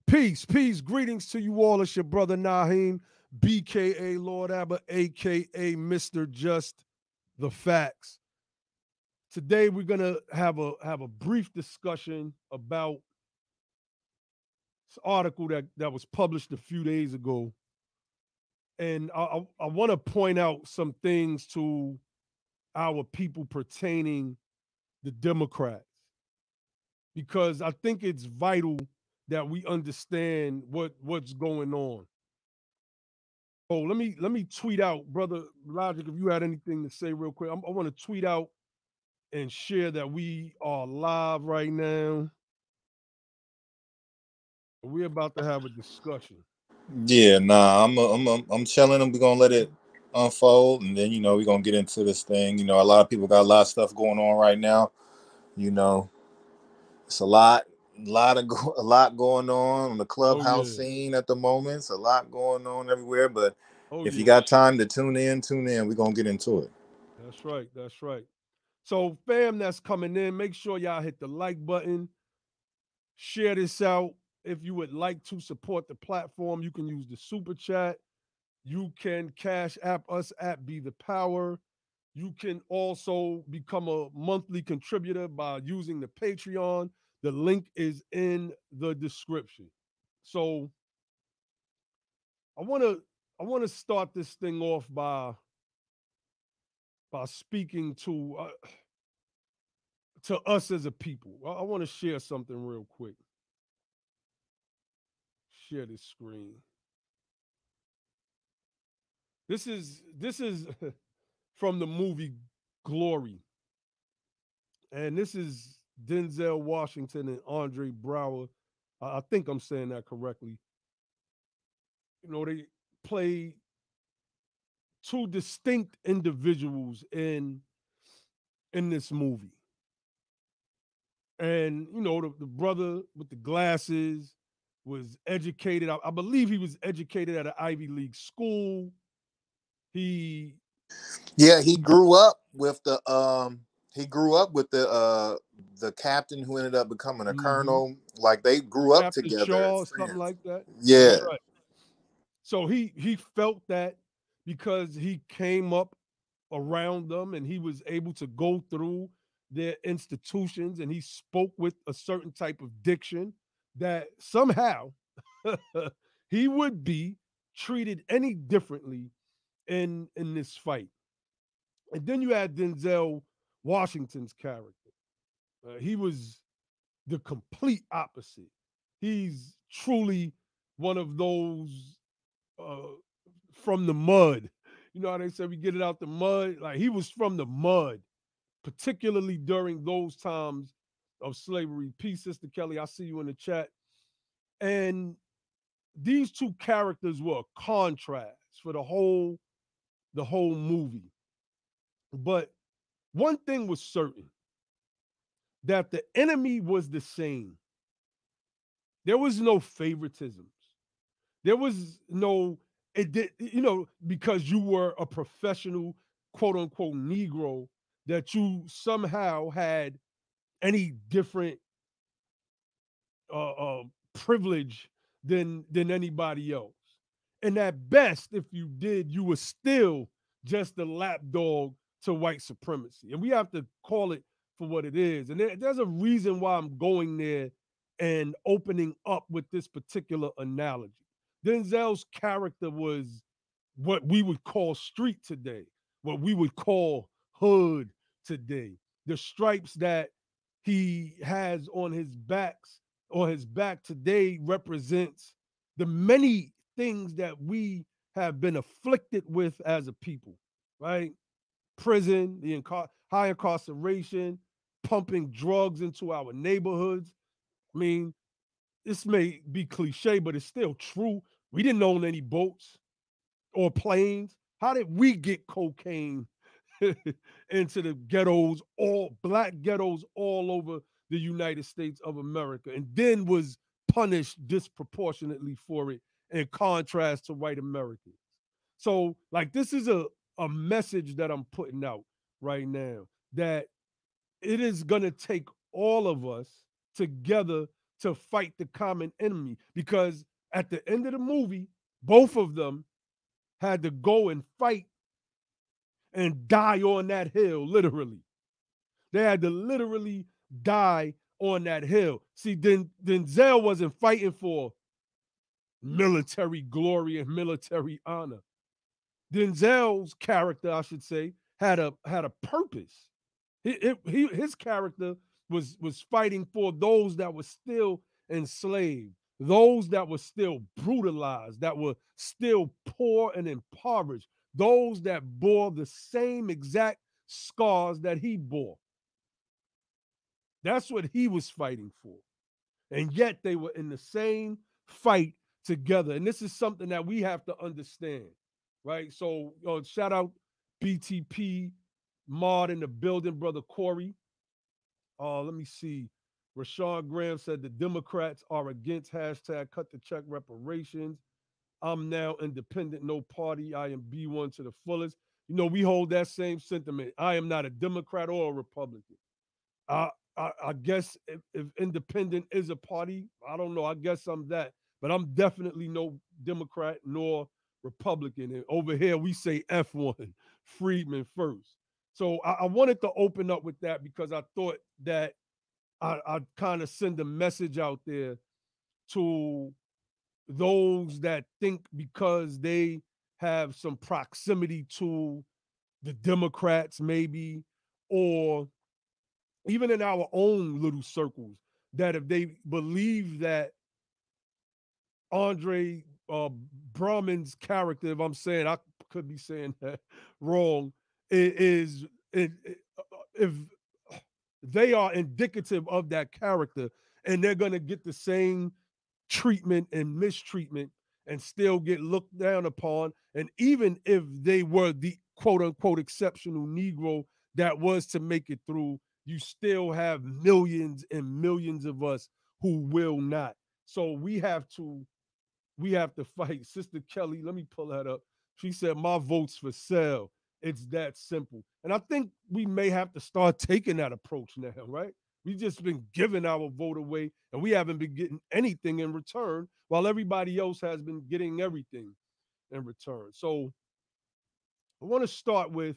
Peace, peace, greetings to you all. It's your brother Naheem, BKA Lord Abba, aka Mr. Just the Facts. Today we're gonna have a brief discussion about this article that was published a few days ago, and I want to point out some things to our people pertaining the Democrats because I think it's vital that we understand what's going on. Oh, let me tweet out, brother Logic. If you had anything to say, real quick, I want to tweet out and share that we are live right now. We're about to have a discussion. Yeah, nah, I'm chilling. We're gonna let it unfold, and then we're gonna get into this thing. A lot of people got a lot of stuff going on right now. You know, it's a lot going on the Oh clubhouse yeah, scene at the moment. It's a lot going on everywhere. But oh if you yeah. got time to tune in, tune in. We're gonna get into it. That's right. That's right. So, fam, that's coming in. Make sure y'all hit the like button. Share this out. If you would like to support the platform, you can use the super chat. You can cash app us at Be the Power. You can also become a monthly contributor by using the Patreon. The link is in the description. So I want to I want to start this thing off by speaking to us as a people. I want to share something real quick. Share this screen. This is from the movie Glory, and this is Denzel Washington and Andre Brower. I think I'm saying that correctly. They play two distinct individuals in this movie. And the brother with the glasses was educated. I believe he was educated at an Ivy League school. He Yeah, he grew up with the captain who ended up becoming a mhm, colonel. Like they grew up Captain together Shaw as or something friends. like that. That's Yeah. right. So he felt that because he came up around them and he was able to go through their institutions and he spoke with a certain type of diction that somehow he would be treated any differently in this fight. And then you had Denzel Washington's character. He was the complete opposite. He's truly one of those uh, from the mud. You know how they say we get it out the mud? Like he was from the mud, particularly during those times of slavery. Peace, Sister Kelly. I see you in the chat. And these two characters were a contrast for the whole movie. But one thing was certain that the enemy was the same. There was no favoritisms. There was no it did because you were a professional quote unquote Negro that you somehow had any different uh, uh, privilege than anybody else. And at best, if you did, you were still just a lapdog to white supremacy. And we have to call it for what it is. And there's a reason why I'm going there and opening up with this particular analogy. Denzel's character was what we would call street today, what we would call hood today. The stripes that he has on his back today represents the many things that we have been afflicted with as a people, right? Prison, high incarceration, pumping drugs into our neighborhoods. I mean, this may be cliche, but it's still true. We didn't own any boats or planes. How did we get cocaine into the ghettos, all black ghettos all over the United States of America, and then was punished disproportionately for it in contrast to white Americans? So, like, this is a message that I'm putting out right now that it is going to take all of us together to fight the common enemy, because at the end of the movie, both of them had to go and fight and die on that hill, literally. They had to literally die on that hill. See, Denzel wasn't fighting for military glory and military honor. Denzel's character, I should say, had a purpose. His character was fighting for those that were still enslaved, those that were still brutalized, that were still poor and impoverished, those that bore the same exact scars that he bore. That's what he was fighting for. And yet they were in the same fight together. And this is something that we have to understand, right? So, shout out BTP, Mod in the building, brother Corey. Let me see. Rashawn Graham said the Democrats are against hashtag cut the check reparations. I'm now independent, no party. I am B1 to the fullest. We hold that same sentiment. I am not a Democrat or a Republican. I guess if independent is a party, I don't know. I guess I'm that, but I'm definitely no Democrat nor Republican. And over here we say F1, Freedman first. So I wanted to open up with that because I thought that I'd kind of send a message out there to those that think because they have some proximity to the Democrats, maybe, or even in our own little circles, that if they believe that Andre Brahman's character, if I'm saying, I could be saying that wrong, if they are indicative of that character and they're going to get the same treatment and mistreatment and still get looked down upon. And even if they were the quote unquote exceptional Negro that was to make it through, you still have millions and millions of us who will not. So we have to fight. Sister Kelly, let me pull that up. She said, my vote's for sale. It's that simple. And I think we may have to start taking that approach now, right? We've just been giving our vote away and we haven't been getting anything in return while everybody else has been getting everything in return. So I want to start with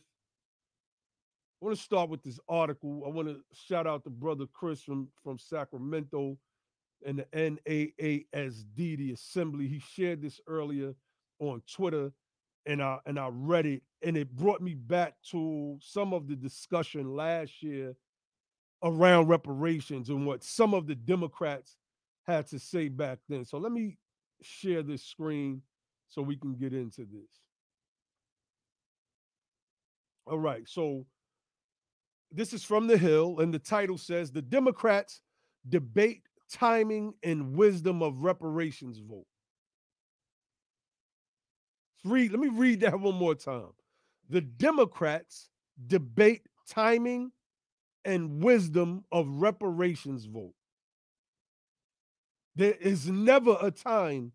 this article. I want to shout out to brother Chris from Sacramento and the NAASD, the Assembly. He shared this earlier on Twitter, and I read it, and it brought me back to some of the discussion last year around reparations and what some of the Democrats had to say back then. So let me share this screen so we can get into this. All right, so this is from the Hill, and the title says the Democrats debate timing and wisdom of reparations vote. Let me read that one more time. The Democrats debate timing and wisdom of reparations vote. There is never a time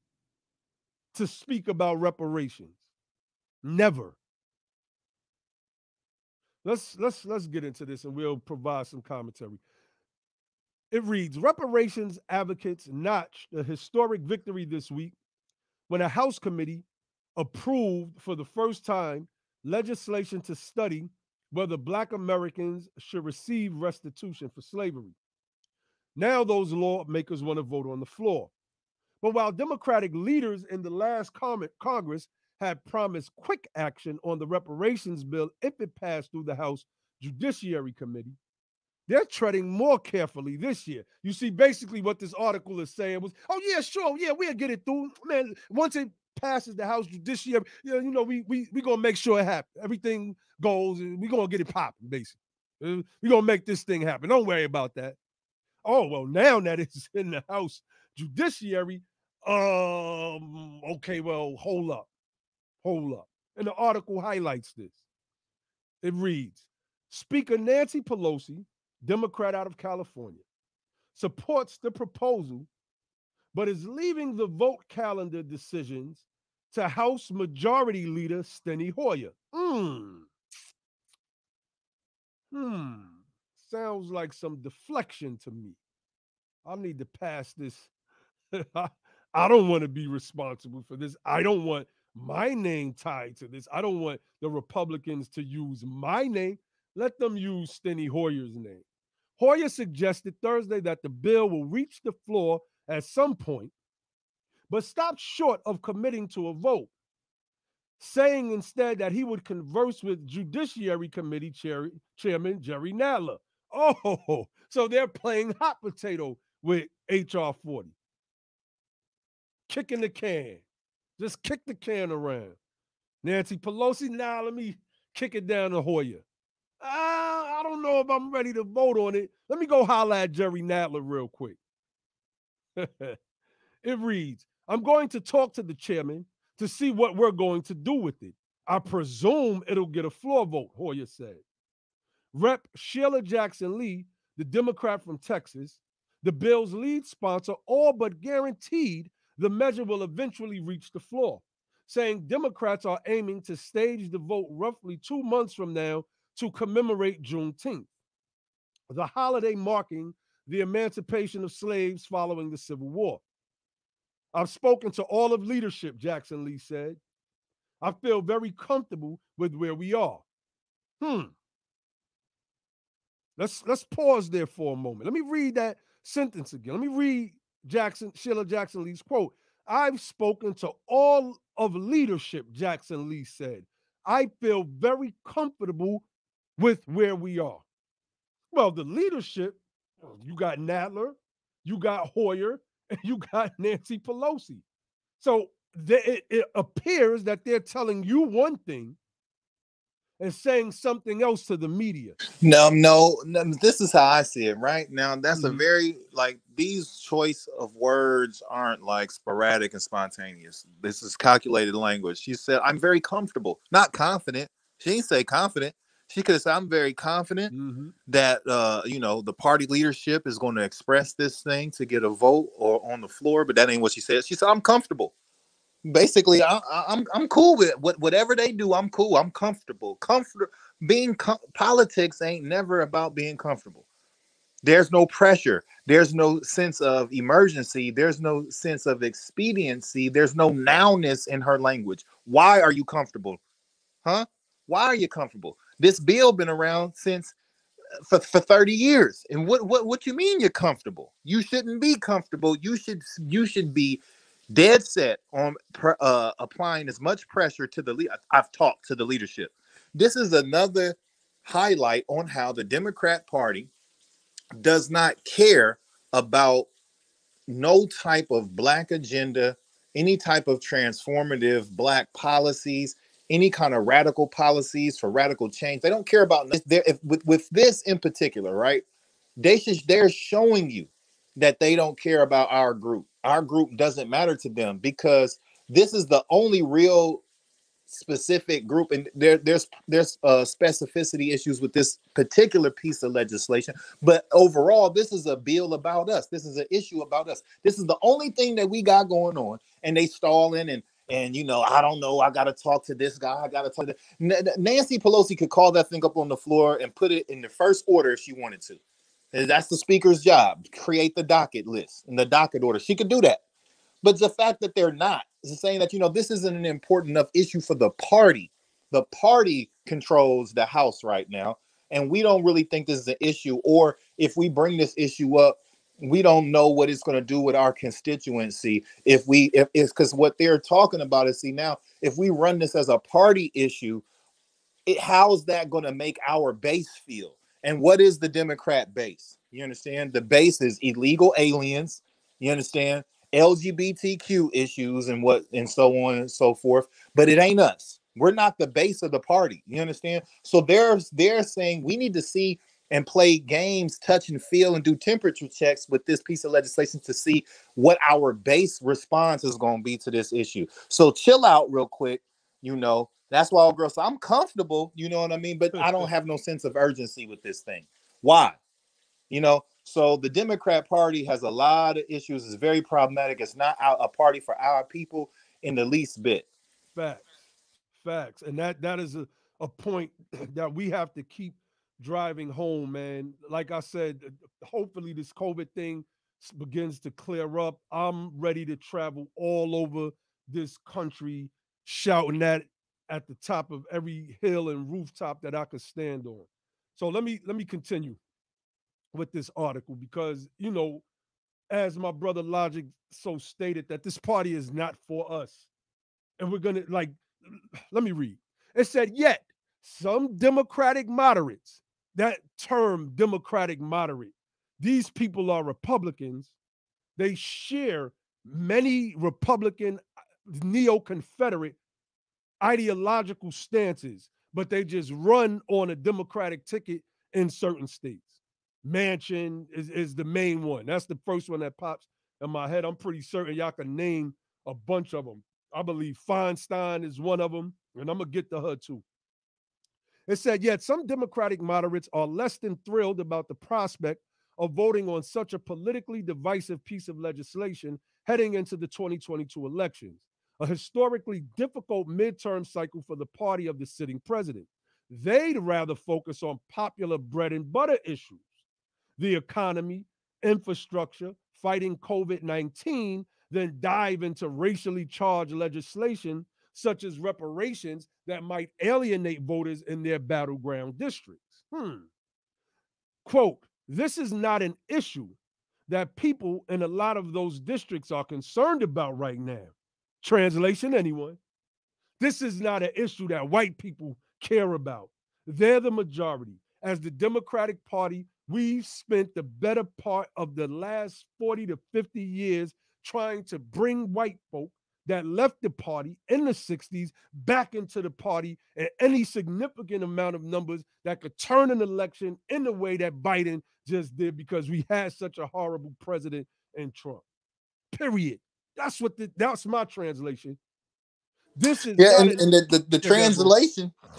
to speak about reparations. Never. Let's get into this and we'll provide some commentary. It reads, reparations advocates notched a historic victory this week when a House committee approved for the first time legislation to study whether Black Americans should receive restitution for slavery. Now those lawmakers want to vote on the floor. But while Democratic leaders in the last Congress had promised quick action on the reparations bill if it passed through the House Judiciary Committee, they're treading more carefully this year. You see, basically what this article is saying was, oh yeah, sure, yeah, we'll get it through. Man, once it passes the House Judiciary, we gonna make sure it happens. Everything goes, and we gonna get it popping, basically. We gonna make this thing happen. Don't worry about that. Oh well, now that it's in the House Judiciary, okay, well, hold up. And the article highlights this. It reads, Speaker Nancy Pelosi, Democrat out of California, supports the proposal, but is leaving the vote calendar decisions to House Majority Leader Steny Hoyer. Sounds like some deflection to me. I need to pass this. I don't want to be responsible for this. I don't want my name tied to this. I don't want the Republicans to use my name. Let them use Steny Hoyer's name. Hoyer suggested Thursday that the bill will reach the floor at some point, but stopped short of committing to a vote, saying instead that he would converse with Judiciary Committee Chairman Jerry Nadler. Oh, so they're playing hot potato with H.R. 40, kicking the can. Just kick the can around. Nancy Pelosi, nah, let me kick it down to Hoyer. I don't know if I'm ready to vote on it. Let me go holler at Jerry Nadler real quick. It reads, I'm going to talk to the chairman to see what we're going to do with it. I presume it'll get a floor vote, Hoyer said. Rep. Sheila Jackson Lee, the Democrat from Texas, the bill's lead sponsor, all but guaranteed the measure will eventually reach the floor, saying Democrats are aiming to stage the vote roughly 2 months from now to commemorate Juneteenth, the holiday marking the emancipation of slaves following the Civil War. I've spoken to all of leadership, Jackson Lee said. I feel very comfortable with where we are. Hmm. Let's pause there for a moment. Let me read that sentence again. Let me read Sheila Jackson Lee's quote. I've spoken to all of leadership, Jackson Lee said. I feel very comfortable with where we are. Well, the leadership, you got Nadler, you got Hoyer, and you got Nancy Pelosi. So it appears that they're telling you one thing and saying something else to the media. No. This is how I see it. Right now, that's a Mm-hmm. very like these choice of words aren't like sporadic and spontaneous. This is calculated language. She said, "I'm very comfortable, not confident." She didn't say confident. She could have said, "I'm very confident Mm-hmm. that the party leadership is going to express this thing to get a vote or on the floor." But that ain't what she said. She said, "I'm comfortable." Basically, I'm cool with it. Whatever they do. I'm cool. I'm comfortable. Politics ain't never about being comfortable. There's no pressure. There's no sense of emergency. There's no sense of expediency. There's no nowness in her language. Why are you comfortable? Huh? Why are you comfortable? This bill been around since for 30 years. And what you mean you're comfortable? You shouldn't be comfortable. You should be dead set on applying as much pressure to the I've talked to the leadership. This is another highlight on how the Democrat Party does not care about no type of black agenda, any type of transformative black policies, any kind of radical policies for radical change. They don't care about this. With this in particular, right? They're showing you that they don't care about our group. Our group doesn't matter to them because this is the only real specific group, and there's specificity issues with this particular piece of legislation, but overall this is a bill about us. This is an issue about us. This is the only thing that we got going on, and they stalling and I don't know, I gotta talk to this guy, I gotta talk to Nancy Pelosi could call that thing up on the floor and put it in the first order if she wanted to. And that's the speaker's job, create the docket list and the docket order. She could do that. But the fact that they're not is saying that, this isn't an important enough issue for the party. The party controls the House right now. And we don't really think this is an issue. Or if we bring this issue up, we don't know what it's going to do with our constituency. If it's because what they're talking about is, see, now, if we run this as a party issue, how's that going to make our base feel? And what is the Democrat base? You understand? The base is illegal aliens. You understand? LGBTQ issues and so on and so forth. But it ain't us. We're not the base of the party. You understand? So they're saying we need to see and play games, touch and feel, and do temperature checks with this piece of legislation to see what our base response is going to be to this issue. So chill out real quick. That's why old girl said, I'm comfortable, you know what I mean? But I don't have no sense of urgency with this thing. Why? So the Democrat Party has a lot of issues. It's very problematic. It's not a party for our people in the least bit. Facts. Facts. And that is a point that we have to keep driving home, man. Like I said, hopefully this COVID thing begins to clear up, I'm ready to travel all over this country, shouting that at the top of every hill and rooftop that I could stand on. So let me continue with this article because as my brother Logic so stated, that this party is not for us, and we're gonna like. Let me read. It said, yet some Democratic moderates, that term Democratic moderate, these people are Republicans. They share many Republican neo-Confederate ideological stances, but they just run on a Democratic ticket in certain states. Manchin is the main one. That's the first one that pops in my head. I'm pretty certain y'all can name a bunch of them. I believe Feinstein is one of them, and I'm going to get to her too. It said, yet some Democratic moderates are less than thrilled about the prospect of voting on such a politically divisive piece of legislation heading into the 2022 elections, a historically difficult midterm cycle for the party of the sitting president. They'd rather focus on popular bread and butter issues, the economy, infrastructure, fighting COVID 19, than dive into racially charged legislation such as reparations that might alienate voters in their battleground districts. Quote, this is not an issue that people in a lot of those districts are concerned about right now. Translation, anyone? This is not an issue that white people care about. They're the majority. As the Democratic Party, we've spent the better part of the last 40 to 50 years trying to bring white folk that left the party in the 60s back into the party in any significant amount of numbers that could turn an election in the way that Biden just did because we had such a horrible president in Trump. Period. That's my translation. This is Yeah, not and, an and the yeah, go ahead, bro.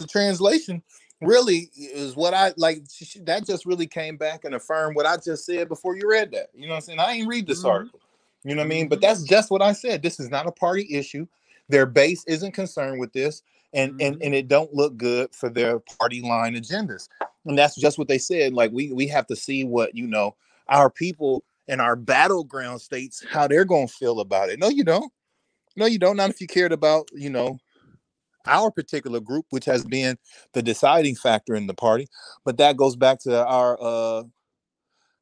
translation really is what I like. That just really came back and affirmed what I just said before you read that. You know what I'm saying? I ain't read this Mm-hmm. article. You know what I mean? But Mm-hmm. that's just what I said. This is not a party issue. Their base isn't concerned with this, and and Mm-hmm. and it don't look good for their party line agendas. And that's just what they said. Like we have to see what our people in our battleground states how they're gonna feel about it. No, you don't. No, you don't. Not if you cared about our particular group, which has been the deciding factor in the party. But that goes back to our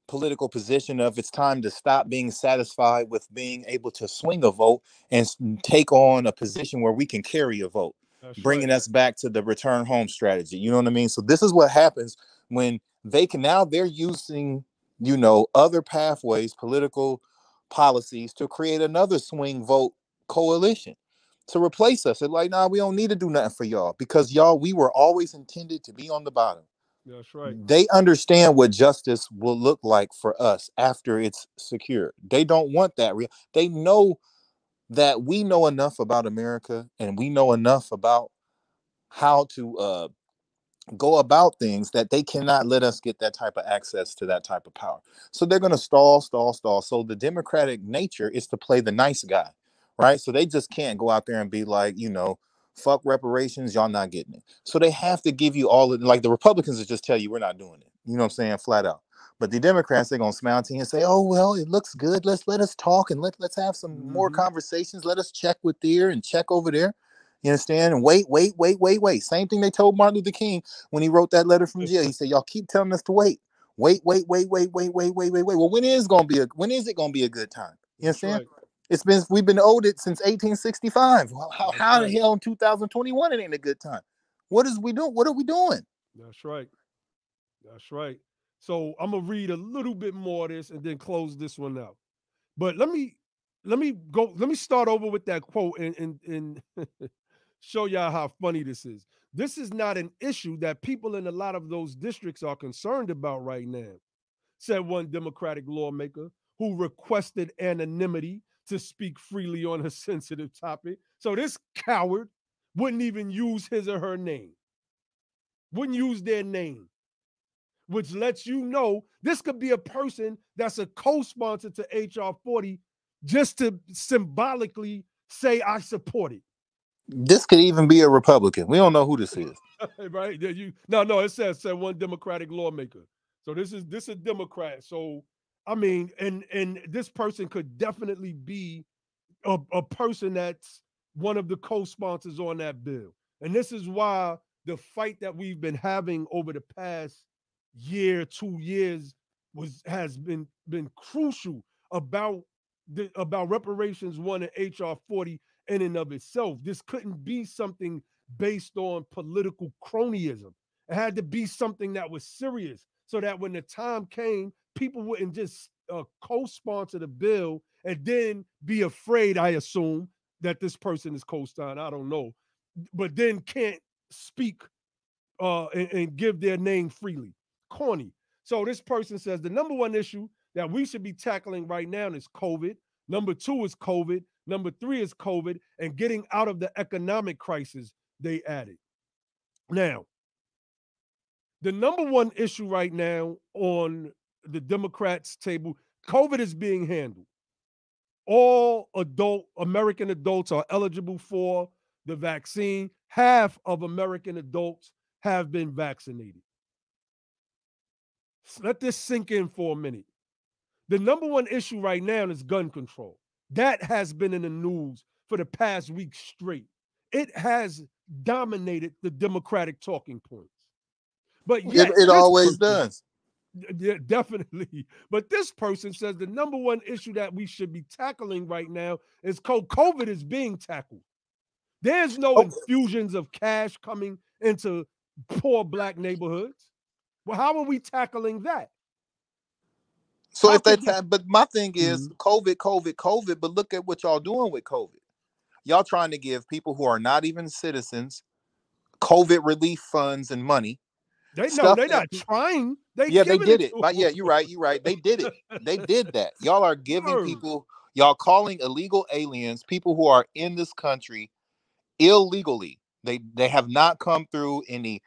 political position of it's time to stop being satisfied with being able to swing a vote and take on a position where we can carry a vote, That's right. bringing us back to the return home strategy. You know what I mean? So this is what happens when they're using, other pathways, political policies to create another swing vote coalition to replace us. They're like, nah, we don't need to do nothing for y'all because we were always intended to be on the bottom. That's right. They understand what justice will look like for us after it's secure. They don't want that real. They know that we know enough about America and we know enough about how to go about things that they cannot let us get that type of access to that type of power. So they're going to stall, stall, stall. So the Democratic nature is to play the nice guy, right? So they just can't go out there and be like, fuck reparations, y'all not getting it. So they have to give you all of, like the Republicans will just tell you we're not doing it. You know what I'm saying? Flat out. But the Democrats, they're gonna smile to you and say, "Oh well, it looks good. Let us talk and let's have some more Mm-hmm. conversations. Let us check with there and check over there. You understand? And wait, wait, wait, wait, wait. Same thing they told Martin Luther King when he wrote that letter from jail. He said, "Y'all keep telling us to wait, wait, wait, wait, wait, wait, wait, wait, wait, wait. Well, when is it gonna be a good time? You That's understand? right. We've been owed it since 1865. That's How the right. hell in 2021 it ain't a good time? What is we doing? What are we doing? That's right. That's right. So I'm gonna read a little bit more of this and then close this one out. But let me start over with that quote and show y'all how funny this is. This is not an issue that people in a lot of those districts are concerned about right now, said one Democratic lawmaker who requested anonymity to speak freely on a sensitive topic. So this coward wouldn't even use his or her name, wouldn't use their name, which lets you know this could be a person that's a co-sponsor to HR 40 just to symbolically say I support it. This could even be a Republican. We don't know who this is. Right? You no, it said one Democratic lawmaker. So this is a Democrat. So I mean, and this person could definitely be a person that's one of the co-sponsors on that bill. And this is why the fight that we've been having over the past year, 2 years has been crucial about about reparations one and HR 40 in and of itself. This couldn't be something based on political cronyism. It had to be something that was serious so that when the time came, people wouldn't just co-sponsor the bill and then be afraid, I assume, that this person is co-signed. I don't know, but then can't speak and give their name freely. Corny. So this person says the number one issue that we should be tackling right now is COVID. Number two is COVID. Number three is COVID and getting out of the economic crisis, they added. Now, the number one issue right now on the Democrats' table, COVID is being handled. All American adults are eligible for the vaccine. Half of American adults have been vaccinated. Let this sink in for a minute. The number one issue right now is gun control. That has been in the news for the past week straight. It has dominated the Democratic talking points. But yet, It this always person, does. yeah, definitely. But this person says the number one issue that we should be tackling right now is COVID is being tackled. There's no Oh, infusions of cash coming into poor black neighborhoods. Well, how are we tackling that? so How if could that we? time, but my thing is Mhm. COVID, COVID, COVID. But look at what y'all doing with COVID. Y'all trying to give people who are not even citizens COVID relief funds and money, They no, stuff they're that not trying. They yeah, they giving did it it. to But yeah, you're them. right. You're right. They did it. They did that. Y'all are giving Word. people, y'all calling illegal aliens, people who are in this country illegally. They have not come through any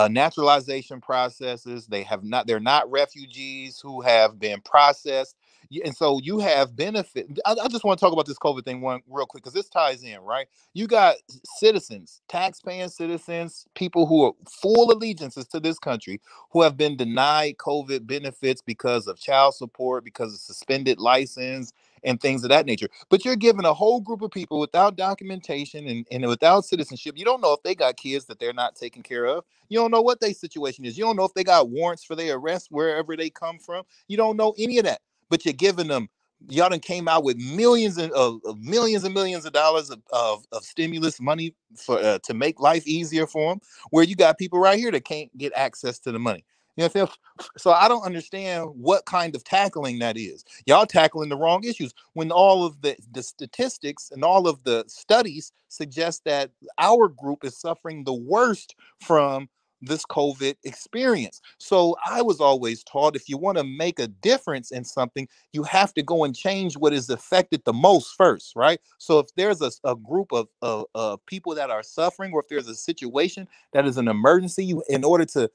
naturalization processes. They have not. They're not refugees who have been processed. And so you have benefit. I just want to talk about this COVID thing one real quick because this ties in, right? You got citizens, tax-paying citizens, people who are full allegiances to this country who have been denied COVID benefits because of child support, because of suspended license, and things of that nature. But you're giving a whole group of people without documentation and without citizenship. You don't know if they got kids that they're not taking care of. You don't know what their situation is. You don't know if they got warrants for their arrest wherever they come from. You don't know any of that. But you're giving them. Y'all done came out with millions of millions and millions of dollars of stimulus money for to make life easier for them. Where you got people right here that can't get access to the money. You know what I'm saying? So I don't understand what kind of tackling that is. Y'all tackling the wrong issues when all of the statistics and all of the studies suggest that our group is suffering the worst from this COVID experience. So I was always taught if you want to make a difference in something, you have to go and change what is affected the most first, right? So if there's a group of people that are suffering, or if there's a situation that is an emergency, you in order to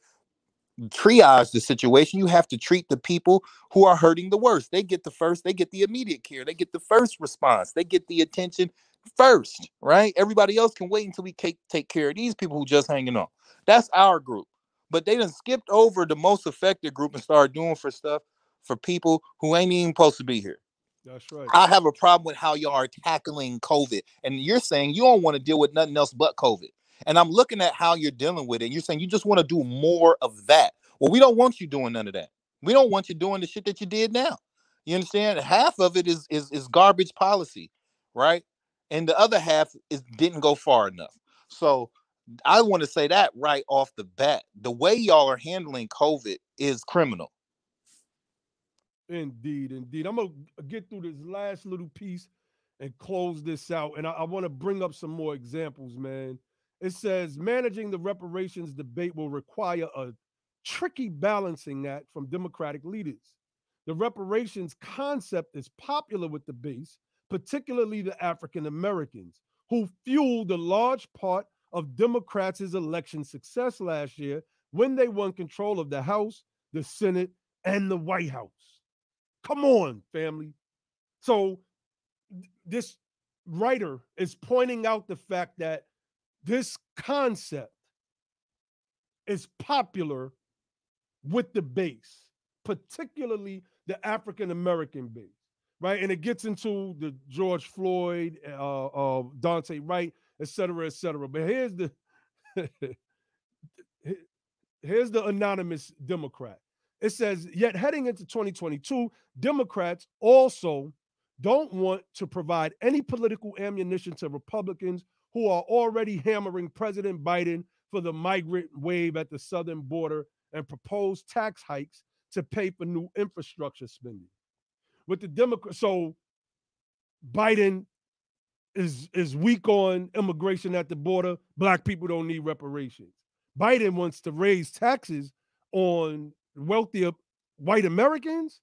triage the situation, you have to treat the people who are hurting the worst. They get the first, they get the immediate care, they get the first response, they get the attention first, right? Everybody else can wait until we take care of these people who just hanging on. That's our group. But they done skipped over the most affected group and started doing for stuff for people who ain't even supposed to be here. That's right. I have a problem with how y'all are tackling COVID. And you're saying you don't want to deal with nothing else but COVID. And I'm looking at how you're dealing with it. And you're saying you just want to do more of that. Well, we don't want you doing none of that. We don't want you doing the shit that you did now. You understand? Half of it is garbage policy, right? And the other half is didn't go far enough. So I want to say that right off the bat. The way y'all are handling COVID is criminal. Indeed, indeed. I'm gonna get through this last little piece and close this out. And I want to bring up some more examples, man. It says managing the reparations debate will require a tricky balancing act from Democratic leaders. The reparations concept is popular with the base, particularly the African Americans, who fueled a large part of Democrats' election success last year when they won control of the House, the Senate, and the White House. Come on, family. So this writer is pointing out the fact that this concept is popular with the base, particularly the African American base, right? And it gets into the George Floyd, Dante Wright, et cetera, et cetera. But here's the here's the anonymous Democrat. It says, yet heading into 2022, Democrats also don't want to provide any political ammunition to Republicans who are already hammering President Biden for the migrant wave at the southern border and proposed tax hikes to pay for new infrastructure spending. With the Democrats, so Biden is weak on immigration at the border. Black people don't need reparations. Biden wants to raise taxes on wealthier white Americans.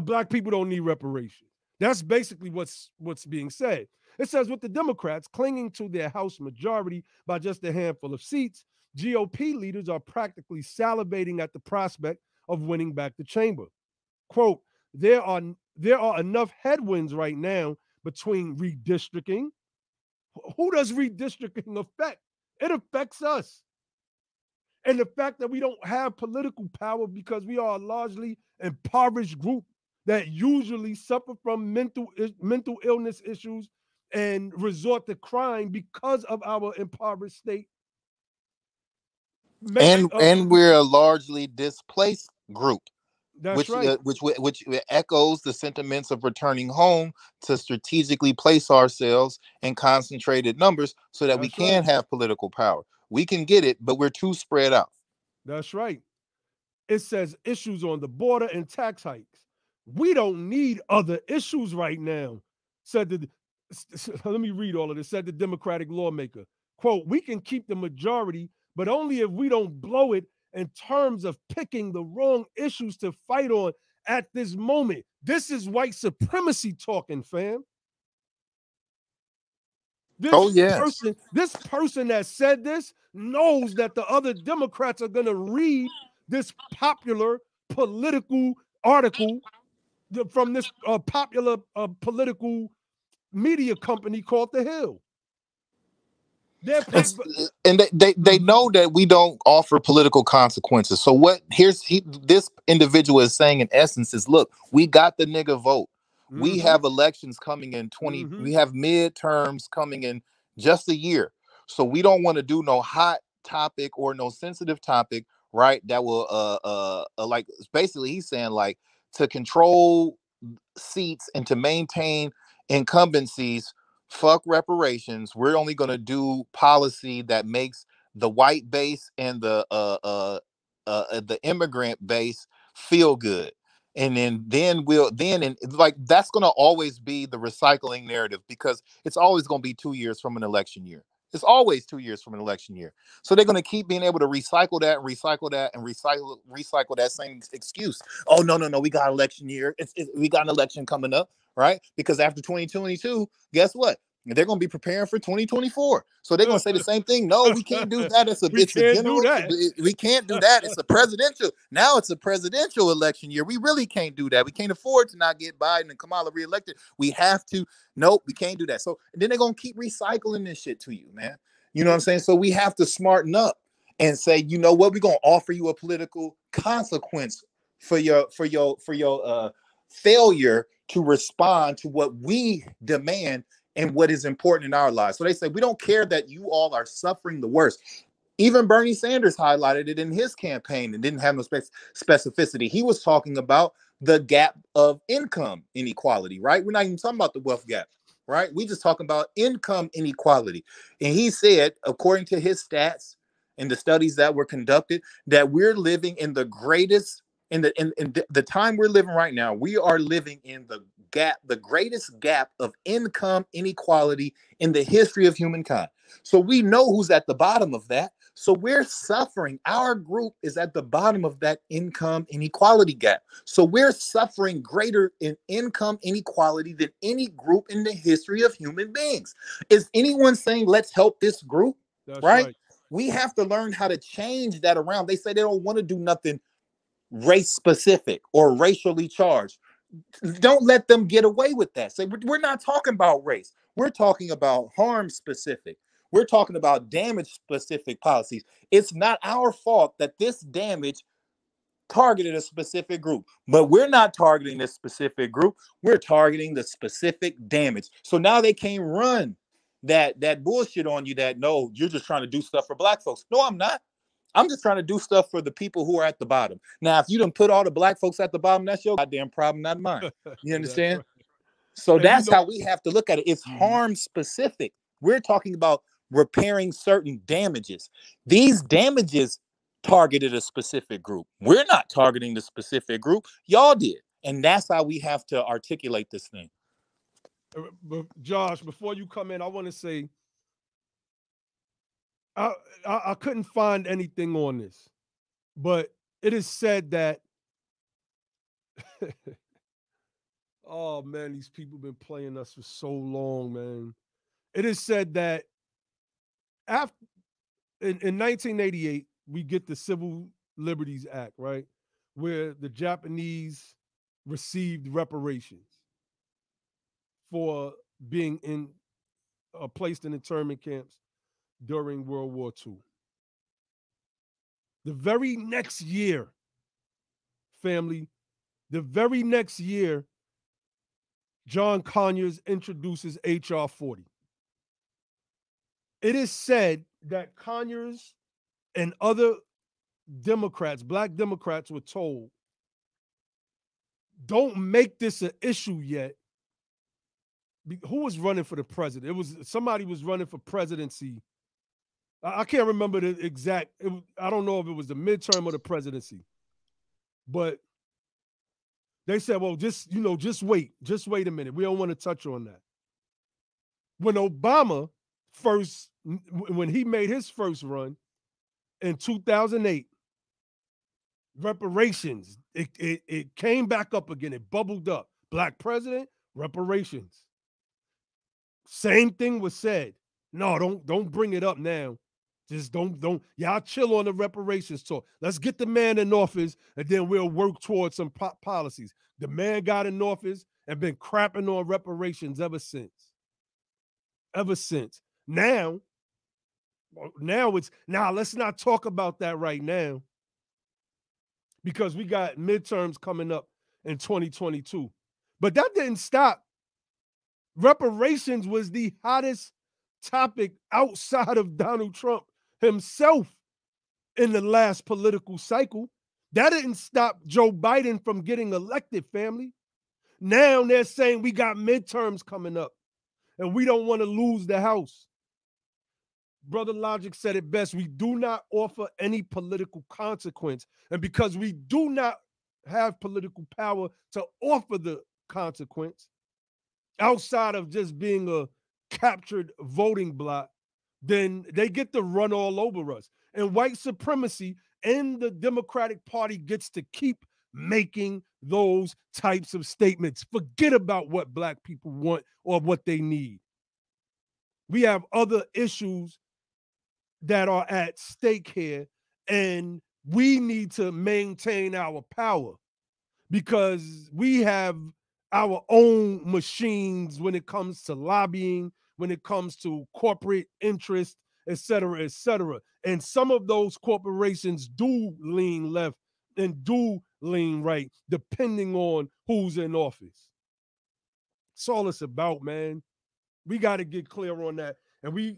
Black people don't need reparations. That's basically what's being said. It says with the Democrats clinging to their House majority by just a handful of seats, GOP leaders are practically salivating at the prospect of winning back the chamber. Quote, there are enough headwinds right now between redistricting. Who does redistricting affect? It affects us. And the fact that we don't have political power because we are a largely impoverished group that usually suffer from mental illness issues and resort to crime because of our impoverished state. And we're a largely displaced group. That's right. Which echoes the sentiments of returning home to strategically place ourselves in concentrated numbers so that we can have political power. We can get it, but we're too spread out. That's right. It says issues on the border and tax hikes. We don't need other issues right now, said the let me read all of this, said the Democratic lawmaker. Quote, we can keep the majority, but only if we don't blow it in terms of picking the wrong issues to fight on at this moment. This is white supremacy talking, fam. This person that said this knows that the other Democrats are going to read this popular political article from this popular political media company called The Hill. And they know that we don't offer political consequences. So what this individual is saying in essence is, look, we got the nigga vote. Mm-hmm. We have elections coming in we have midterms coming in just a year. So we don't want to do no hot topic or no sensitive topic, right? That will like basically he's saying like to control seats and to maintain incumbencies, fuck reparations. We're only going to do policy that makes the white base and the immigrant base feel good. And then like that's going to always be the recycling narrative, because it's always going to be 2 years from an election year. It's always 2 years from an election year. So they're going to keep being able to recycle that and recycle that same excuse. Oh, no, we got election year. We got an election coming up, right? Because after 2022, guess what? They're going to be preparing for 2024. So they're going to say the same thing. No, we can't do that. We can't do that. It's a presidential. Now it's a presidential election year. We really can't do that. We can't afford to not get Biden and Kamala reelected. We have to. Nope, we can't do that. So then they're going to keep recycling this shit to you, man. You know what I'm saying? So we have to smarten up and say, you know what? We're going to offer you a political consequence for your failure to respond to what we demand and what is important in our lives. So they say, we don't care that you all are suffering the worst. Even Bernie Sanders highlighted it in his campaign and didn't have no specificity. He was talking about the gap of income inequality, right? We're not even talking about the wealth gap, right? We just talking about income inequality. And he said, according to his stats and the studies that were conducted, that we're living in the greatest, in the time we're living right now, we are living in the greatest gap of income inequality in the history of humankind. So we know who's at the bottom of that. So we're suffering. Our group is at the bottom of that income inequality gap. So we're suffering greater in income inequality than any group in the history of human beings. Is anyone saying let's help this group? That's right. We have to learn how to change that around. They say they don't want to do nothing race specific or racially charged. Don't let them get away with that. Say, we're not talking about race. We're talking about harm specific. We're talking about damage specific policies. It's not our fault that this damage targeted a specific group, but we're not targeting this specific group. We're targeting the specific damage. So now they can't run that bullshit on you that no, you're just trying to do stuff for black folks. No, I'm not. I'm just trying to do stuff for the people who are at the bottom. Now, if you done put all the black folks at the bottom, that's your goddamn problem, not mine. You That's understand? right. So And that's how we have to look at it. It's mhm. harm specific. We're talking about repairing certain damages. These damages targeted a specific group. We're not targeting the specific group. Y'all did. And that's how we have to articulate this thing. But Josh, before you come in, I want to say I, I couldn't find anything on this, but it is said that oh man, these people been playing us for so long, man. It is said that after in 1988 we get the Civil Liberties Act, right, where the Japanese received reparations for being placed in internment camps during World War II. The very next year, family, the very next year, John Conyers introduces H.R. 40. It is said that Conyers and other Democrats, black Democrats, were told, don't make this an issue yet. Who was running for the president? It was somebody was running for presidency. I can't remember the exact. I don't know if it was the midterm or the presidency, but they said, "Well, just just wait a minute. We don't want to touch on that." When Obama when he made his first run in 2008, reparations it came back up again. It bubbled up. Black president, reparations. Same thing was said. No, don't bring it up now. Just don't y'all chill on the reparations talk. Let's get the man in office and then we'll work towards some policies. The man got in office and been crapping on reparations ever since. Ever since. Now let's not talk about that right now because we got midterms coming up in 2022. But that didn't stop. Reparations was the hottest topic outside of Donald Trump himself in the last political cycle. That didn't stop Joe Biden from getting elected, family. Now they're saying we got midterms coming up and we don't want to lose the House. Brother Logic said it best. We do not offer any political consequence. And because we do not have political power to offer the consequence, outside of just being a captured voting bloc, then they get to run all over us. And white supremacy and the Democratic Party gets to keep making those types of statements. Forget about what black people want or what they need. We have other issues that are at stake here, and we need to maintain our power because we have our own machines when it comes to lobbying, when it comes to corporate interest, et cetera, et cetera. And some of those corporations do lean left and do lean right, depending on who's in office. That's all it's about, man. We got to get clear on that. And we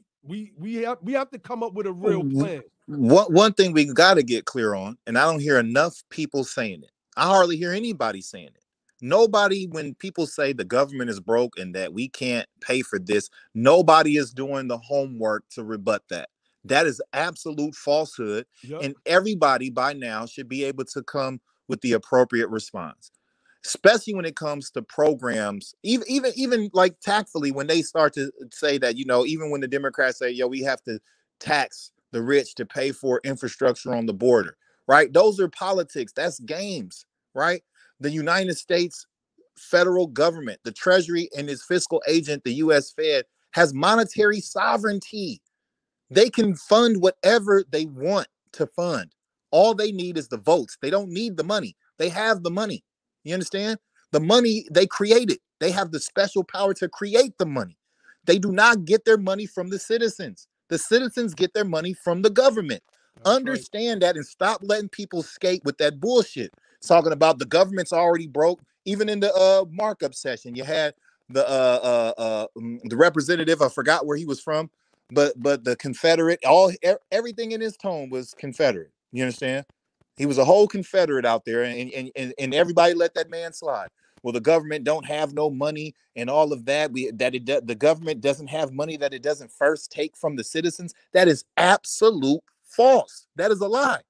have to come up with a real plan. One thing we got to get clear on, and I don't hear enough people saying it. I hardly hear anybody saying it. Nobody, when people say the government is broke and that we can't pay for this, nobody is doing the homework to rebut that. That is absolute falsehood. Yep. And everybody by now should be able to come with the appropriate response, especially when it comes to programs, even like tactfully, when they start to say that, even when the Democrats say, we have to tax the rich to pay for infrastructure on the border, right? Those are politics. That's games, right? The United States federal government, the Treasury and its fiscal agent, the US Fed, has monetary sovereignty. They can fund whatever they want to fund. All they need is the votes. They don't need the money. They have the money. You understand? The money they created. They have the special power to create the money. They do not get their money from the citizens. The citizens get their money from the government. That's right. Understand that and stop letting people skate with that bullshit. Talking about the government's already broke. Even in the markup session, you had the representative. I forgot where he was from, but the Confederate, everything in his tone was Confederate. You understand? He was a whole Confederate out there, and everybody let that man slide. Well, the government don't have no money and all of that. The government doesn't have money that it doesn't first take from the citizens. That is absolute false. That is a lie.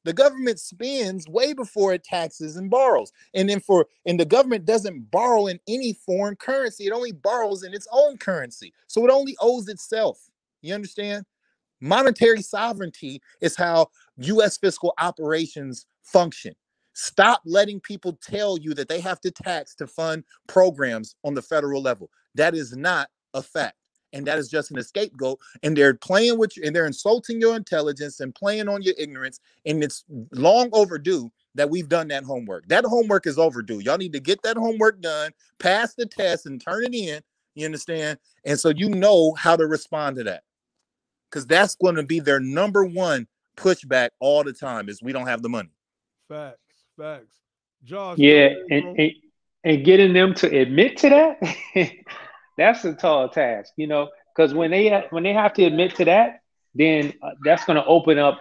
The government spends way before it taxes and borrows. And the government doesn't borrow in any foreign currency. It only borrows in its own currency. So it only owes itself. You understand? Monetary sovereignty is how U.S. fiscal operations function. Stop letting people tell you that they have to tax to fund programs on the federal level. That is not a fact. And that is just an scapegoat. And they're playing with you, and they're insulting your intelligence and playing on your ignorance. And it's long overdue that we've done that homework. That homework is overdue. Y'all need to get that homework done, pass the test, and turn it in. You understand? And so you know how to respond to that. Because that's going to be their number one pushback all the time is we don't have the money. Facts. Facts. Josh, go Yeah, ahead, bro. and getting them to admit to that, that's a tall task, because when they have to admit to that, then that's going to open up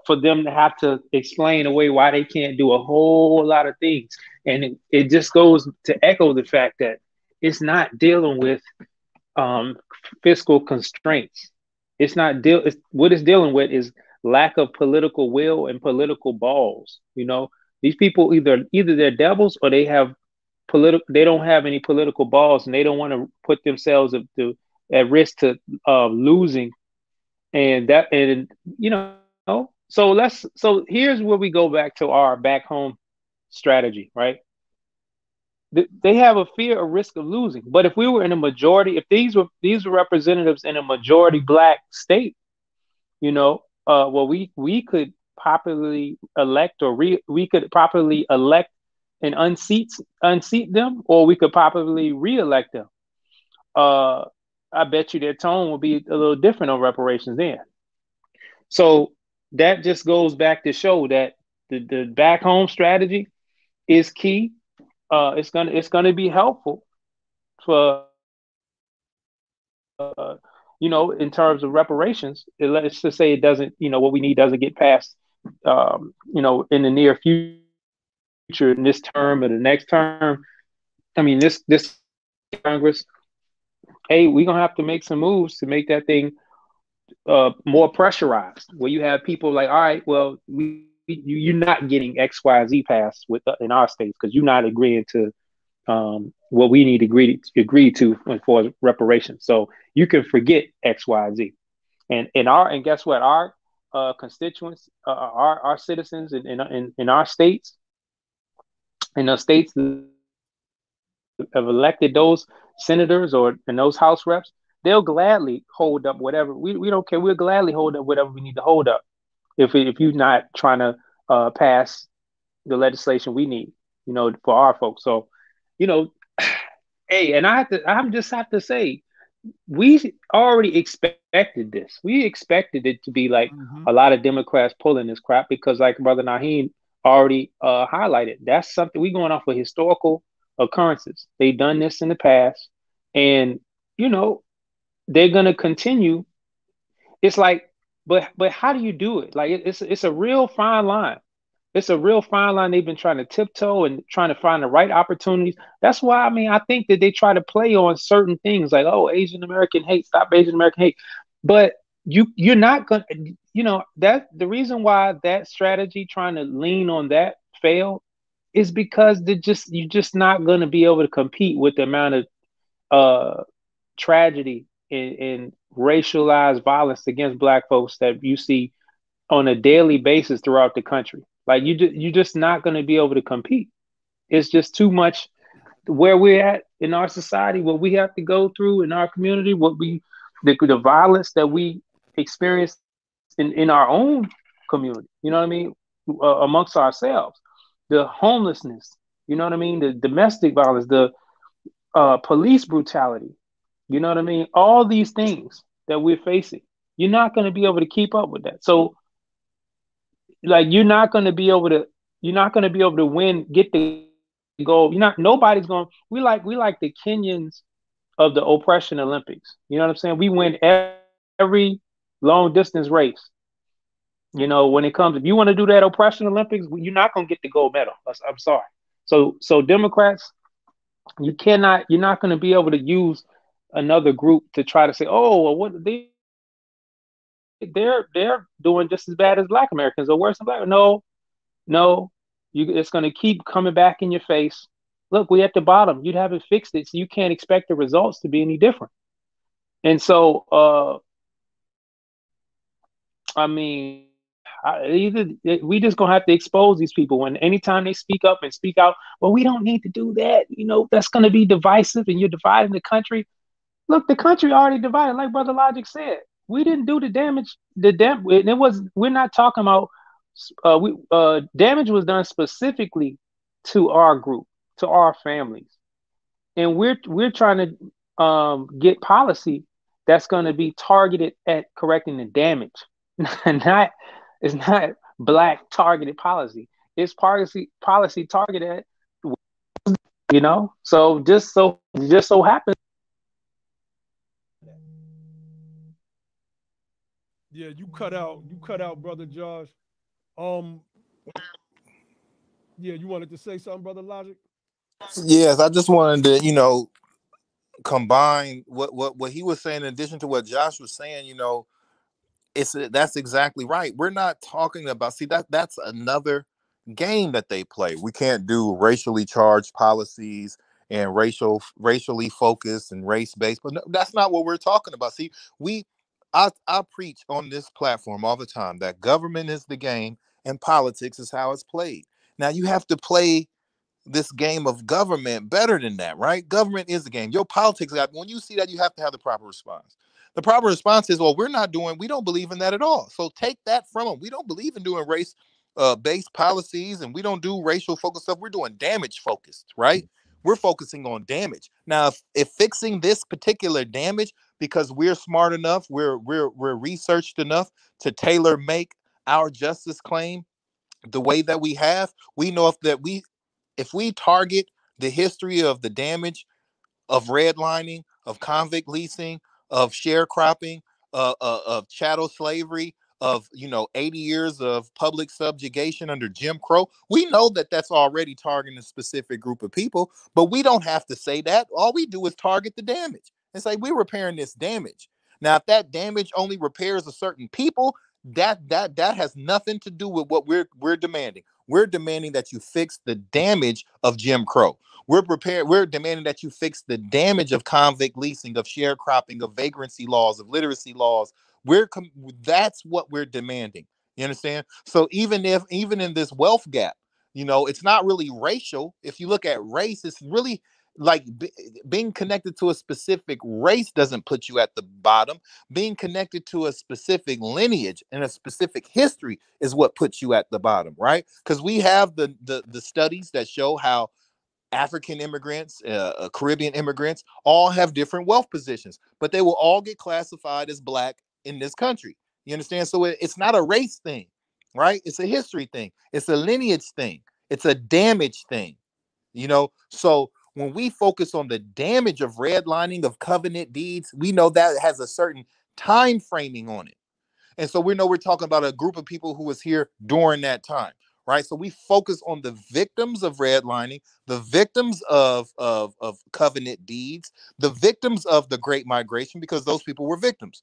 for them to have to explain away why they can't do a whole lot of things, and it just goes to echo the fact that it's not dealing with um, fiscal constraints. What it's dealing with is lack of political will and political balls. These people either they're devils or they don't have any political balls, and they don't want to put themselves at risk to losing. So here's where we go back to our back home strategy, right? They have a fear or risk of losing. But if we were in a majority, if these were representatives in a majority black state, well, we could popularly elect, or we could properly elect and unseat them, or we could popularly re-elect them. I bet you their tone will be a little different on reparations then. So that just goes back to show that the back home strategy is key. It's gonna be helpful for in terms of reparations. Let's just say it doesn't, what we need doesn't get passed, in the near future, in this term or the next term. I mean, this Congress, hey, we're gonna have to make some moves to make that thing more pressurized, where you have people like, all right, well, you're not getting X, Y, Z passed in our states because you're not agreeing to what we need to agree to for reparations. So you can forget X, Y, Z. And guess what? Our constituents, our citizens in our states, in the states that have elected those senators and those House reps, they'll gladly hold up whatever. We don't care. We'll gladly hold up whatever we need to hold up if you're not trying to pass the legislation we need, for our folks. So, hey, and I just have to say, we already expected this. We expected it to be like Mm-hmm. a lot of Democrats pulling this crap because, like Brother Naheem already highlighted, that's something we're going off of historical occurrences. They've done this in the past, and they're going to continue. It's like, but how do you do it? Like it's a real fine line. It's a real fine line. They've been trying to tiptoe and trying to find the right opportunities. That's why, I think that they try to play on certain things like, oh, Asian American hate, stop Asian American hate. But you're not going to, that the reason why that strategy, trying to lean on that, failed is because you're just not going to be able to compete with the amount of tragedy and racialized violence against Black folks that you see on a daily basis throughout the country. Like you're just not going to be able to compete. It's just too much where we're at in our society, what we have to go through in our community, the violence that we experience in our own community. You know what I mean? Amongst ourselves, the homelessness. You know what I mean? The domestic violence, the police brutality. You know what I mean? All these things that we're facing, you're not going to be able to keep up with that. So like you're not gonna be able to win, get the gold. You're not nobody's going. We like the Kenyans of the oppression Olympics. You know what I'm saying? We win every long distance race. When it comes, if you want to do that oppression Olympics, you're not gonna get the gold medal. I'm sorry. So Democrats, you're not gonna be able to use another group to try to say, oh, well, what they're doing just as bad as Black Americans or worse than Black. No, it's going to keep coming back in your face. Look, we at the bottom. You haven't fixed it, so you can't expect the results to be any different. And so, I mean, we just gonna have to expose these people. When anytime they speak up and speak out, well, we don't need to do that. That's going to be divisive, and you're dividing the country. Look, the country already divided, like Brother Logic said. We didn't do the damage. It was. We're not talking about. We damage was done specifically to our group, to our families, and we're trying to get policy that's going to be targeted at correcting the damage. not It's not Black targeted policy. It's policy targeted at, So just so happens. Yeah, you cut out. You cut out, brother Josh. Um, yeah, you wanted to say something, brother Logic? Yes, I just wanted to, combine what he was saying in addition to what Josh was saying. That's exactly right. We're not talking about, see, that's another game that they play. We can't do racially charged policies and racially focused and race based, but no, that's not what we're talking about. See, I preach on this platform all the time that government is the game and politics is how it's played. Now you have to play this game of government better than that, right? Government is the game. Your politics, when you see that, you have to have the proper response. The proper response is, well, we don't believe in that at all. So take that from them. We don't believe in doing race based policies, and we don't do racial focused stuff. We're doing damage focused, right? We're focusing on damage. Now, if fixing this particular damage, because we're smart enough, we're researched enough to tailor make our justice claim the way that we have, we know if we target the history of the damage of redlining, of convict leasing, of sharecropping, of chattel slavery, of 80 years of public subjugation under Jim Crow. We know that that's already targeting a specific group of people, but we don't have to say that. All we do is target the damage and say we're repairing this damage. Now, if that damage only repairs a certain people, that has nothing to do with what we're demanding. We're demanding that you fix the damage of Jim Crow. We're demanding that you fix the damage of convict leasing, of sharecropping, of vagrancy laws, of literacy laws. That's what we're demanding. You understand? So even in this wealth gap, it's not really racial. If you look at race, it's really like being connected to a specific race doesn't put you at the bottom. Being connected to a specific lineage and a specific history is what puts you at the bottom, right? Because we have the studies that show how African immigrants, Caribbean immigrants, all have different wealth positions, but they will all get classified as Black in this country. You understand? So it's not a race thing, right? It's a history thing. It's a lineage thing. It's a damage thing. So when we focus on the damage of redlining, of covenant deeds, we know that has a certain time framing on it. And so we know we're talking about a group of people who was here during that time, right? So we focus on the victims of redlining, the victims of covenant deeds, the victims of the Great Migration, because those people were victims.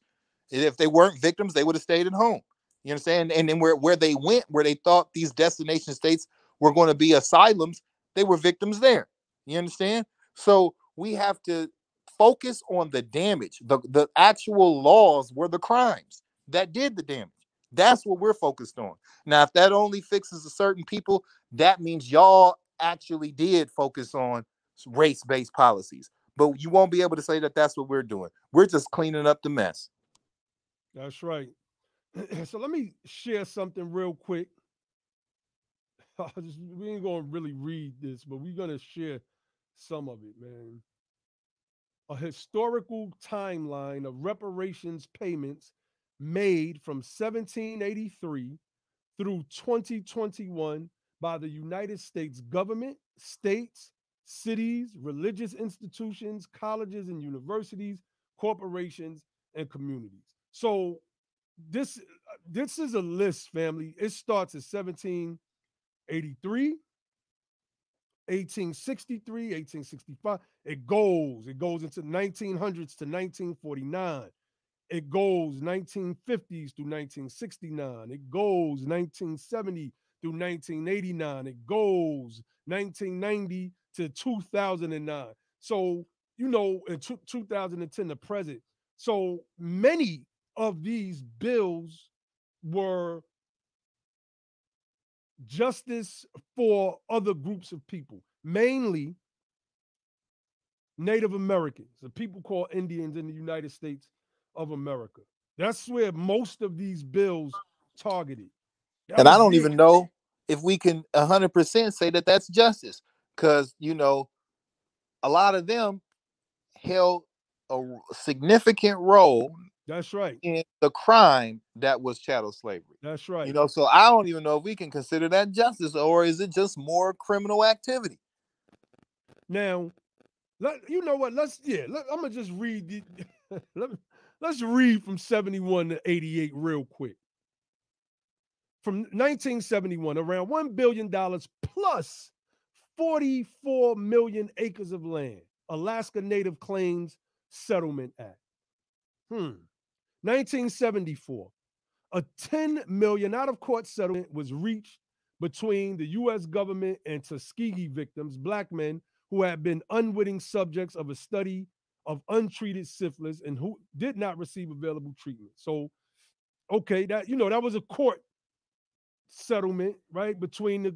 If they weren't victims, they would have stayed at home. You understand? And then where they went, where they thought these destination states were going to be asylums, they were victims there. You understand? So we have to focus on the damage. The actual laws were the crimes that did the damage. That's what we're focused on. Now, if that only fixes a certain people, that means y'all actually did focus on race-based policies. But you won't be able to say that that's what we're doing. We're just cleaning up the mess. That's right. So let me share something real quick. We ain't gonna really read this, but we're gonna share some of it, man. A historical timeline of reparations payments made from 1783 through 2021 by the United States government, states, cities, religious institutions, colleges and universities, corporations, and communities. So this this is a list, family. It starts at 1783, 1863, 1865. It goes into 1900s to 1949. It goes 1950s through 1969. It goes 1970 through 1989. It goes 1990 to 2009. So, in 2010 to present. So many of these bills were justice for other groups of people, mainly Native Americans, the people called Indians in the United States of America. That's where most of these bills targeted. That And I was don't it. even know if we can 100% say that that's justice, because a lot of them held a significant role That's right. in the crime that was chattel slavery. That's right. So I don't even know if we can consider that justice, or is it just more criminal activity? Now, you know what? I'm gonna just read let's read from 71 to 88 real quick. From 1971, around $1 billion plus 44 million acres of land. Alaska Native Claims Settlement Act. 1974, a 10 million out of court settlement was reached between the U.S. government and Tuskegee victims, Black men who had been unwitting subjects of a study of untreated syphilis and who did not receive available treatment. So, okay, that was a court settlement, right, between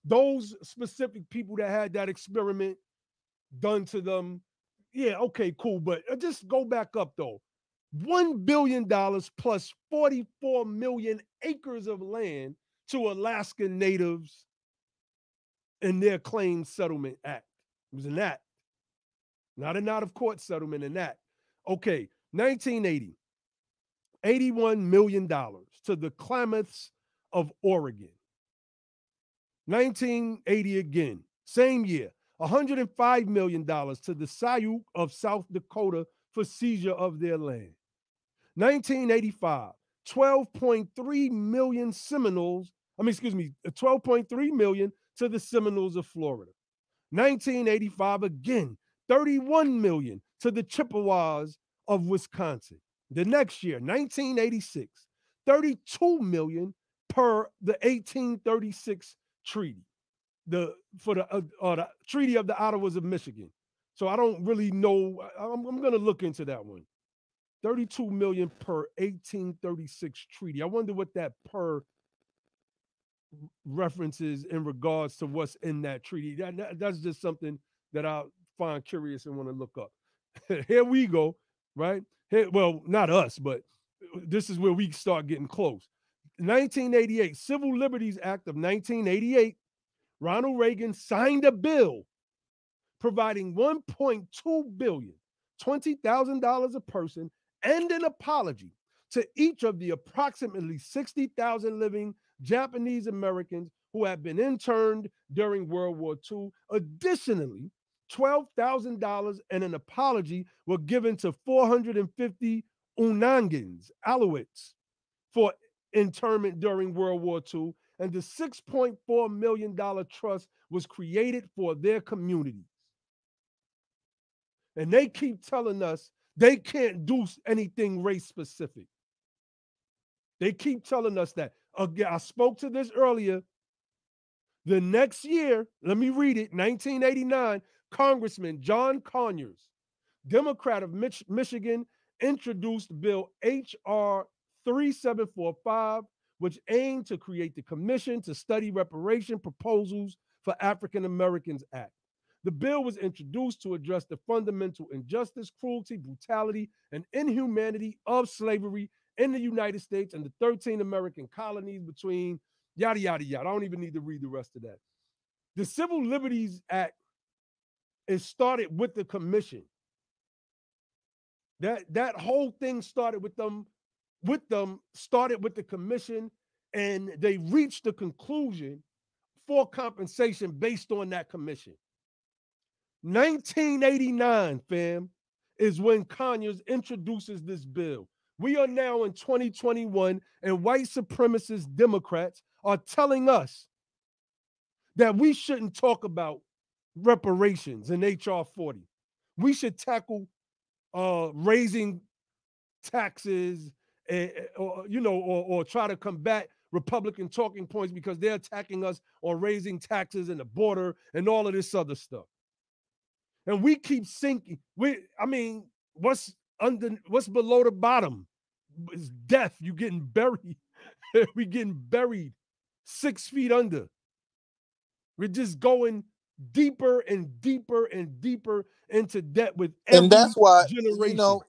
those specific people that had that experiment done to them. Yeah, okay, cool, but just go back up though. $1 billion plus 44 million acres of land to Alaskan natives in their Claims Settlement Act. It was an act, not an out of court settlement, an act. Okay, 1980, $81 million to the Klamaths of Oregon. 1980 again, same year, $105 million to the Sioux of South Dakota for seizure of their land. 1985, 12.3 million Seminoles, 12.3 million to the Seminoles of Florida. 1985 again, 31 million to the Chippewas of Wisconsin. The next year, 1986, 32 million per the 1836 treaty, the Treaty of the Ottawas of Michigan. So I don't really know. I'm going to look into that one. 32 million per 1836 treaty. I wonder what that per references in regards to what's in that treaty. That's just something that I find curious and want to look up. Here we go, right? Well, not us, but this is where we start getting close. 1988, Civil Liberties Act of 1988, Ronald Reagan signed a bill providing $1.2 billion, $20,000 a person, and an apology to each of the approximately 60,000 living Japanese Americans who had been interned during World War II. Additionally, $12,000 and an apology were given to 450 Unangans, Alawits, for internment during World War II, and the $6.4 million trust was created for their communities. And they keep telling us they can't do anything race specific. They keep telling us that. Again, I spoke to this earlier. The next year, let me read it, 1989, Congressman John Conyers, Democrat of Michigan, introduced Bill H.R. 3745, which aimed to create the Commission to Study Reparation Proposals for African Americans Act. The bill was introduced to address the fundamental injustice, cruelty, brutality, and inhumanity of slavery in the United States and the 13 American colonies between yada, yada, yada. I don't even need to read the rest of that. The Civil Liberties Act is started with the commission. That whole thing started with them, started with the commission And they reached the conclusion for compensation based on that commission. 1989, fam, is when Conyers introduces this bill. We are now in 2021, and white supremacist Democrats are telling us that we shouldn't talk about reparations in H.R. 40. We should tackle raising taxes, or try to combat Republican talking points because they're attacking us on raising taxes and the border and all of this other stuff. And we keep sinking. What's below the bottom? It's death. You getting buried. We getting buried 6 feet under. We're just going deeper and deeper and deeper into debt with every and that's why generation.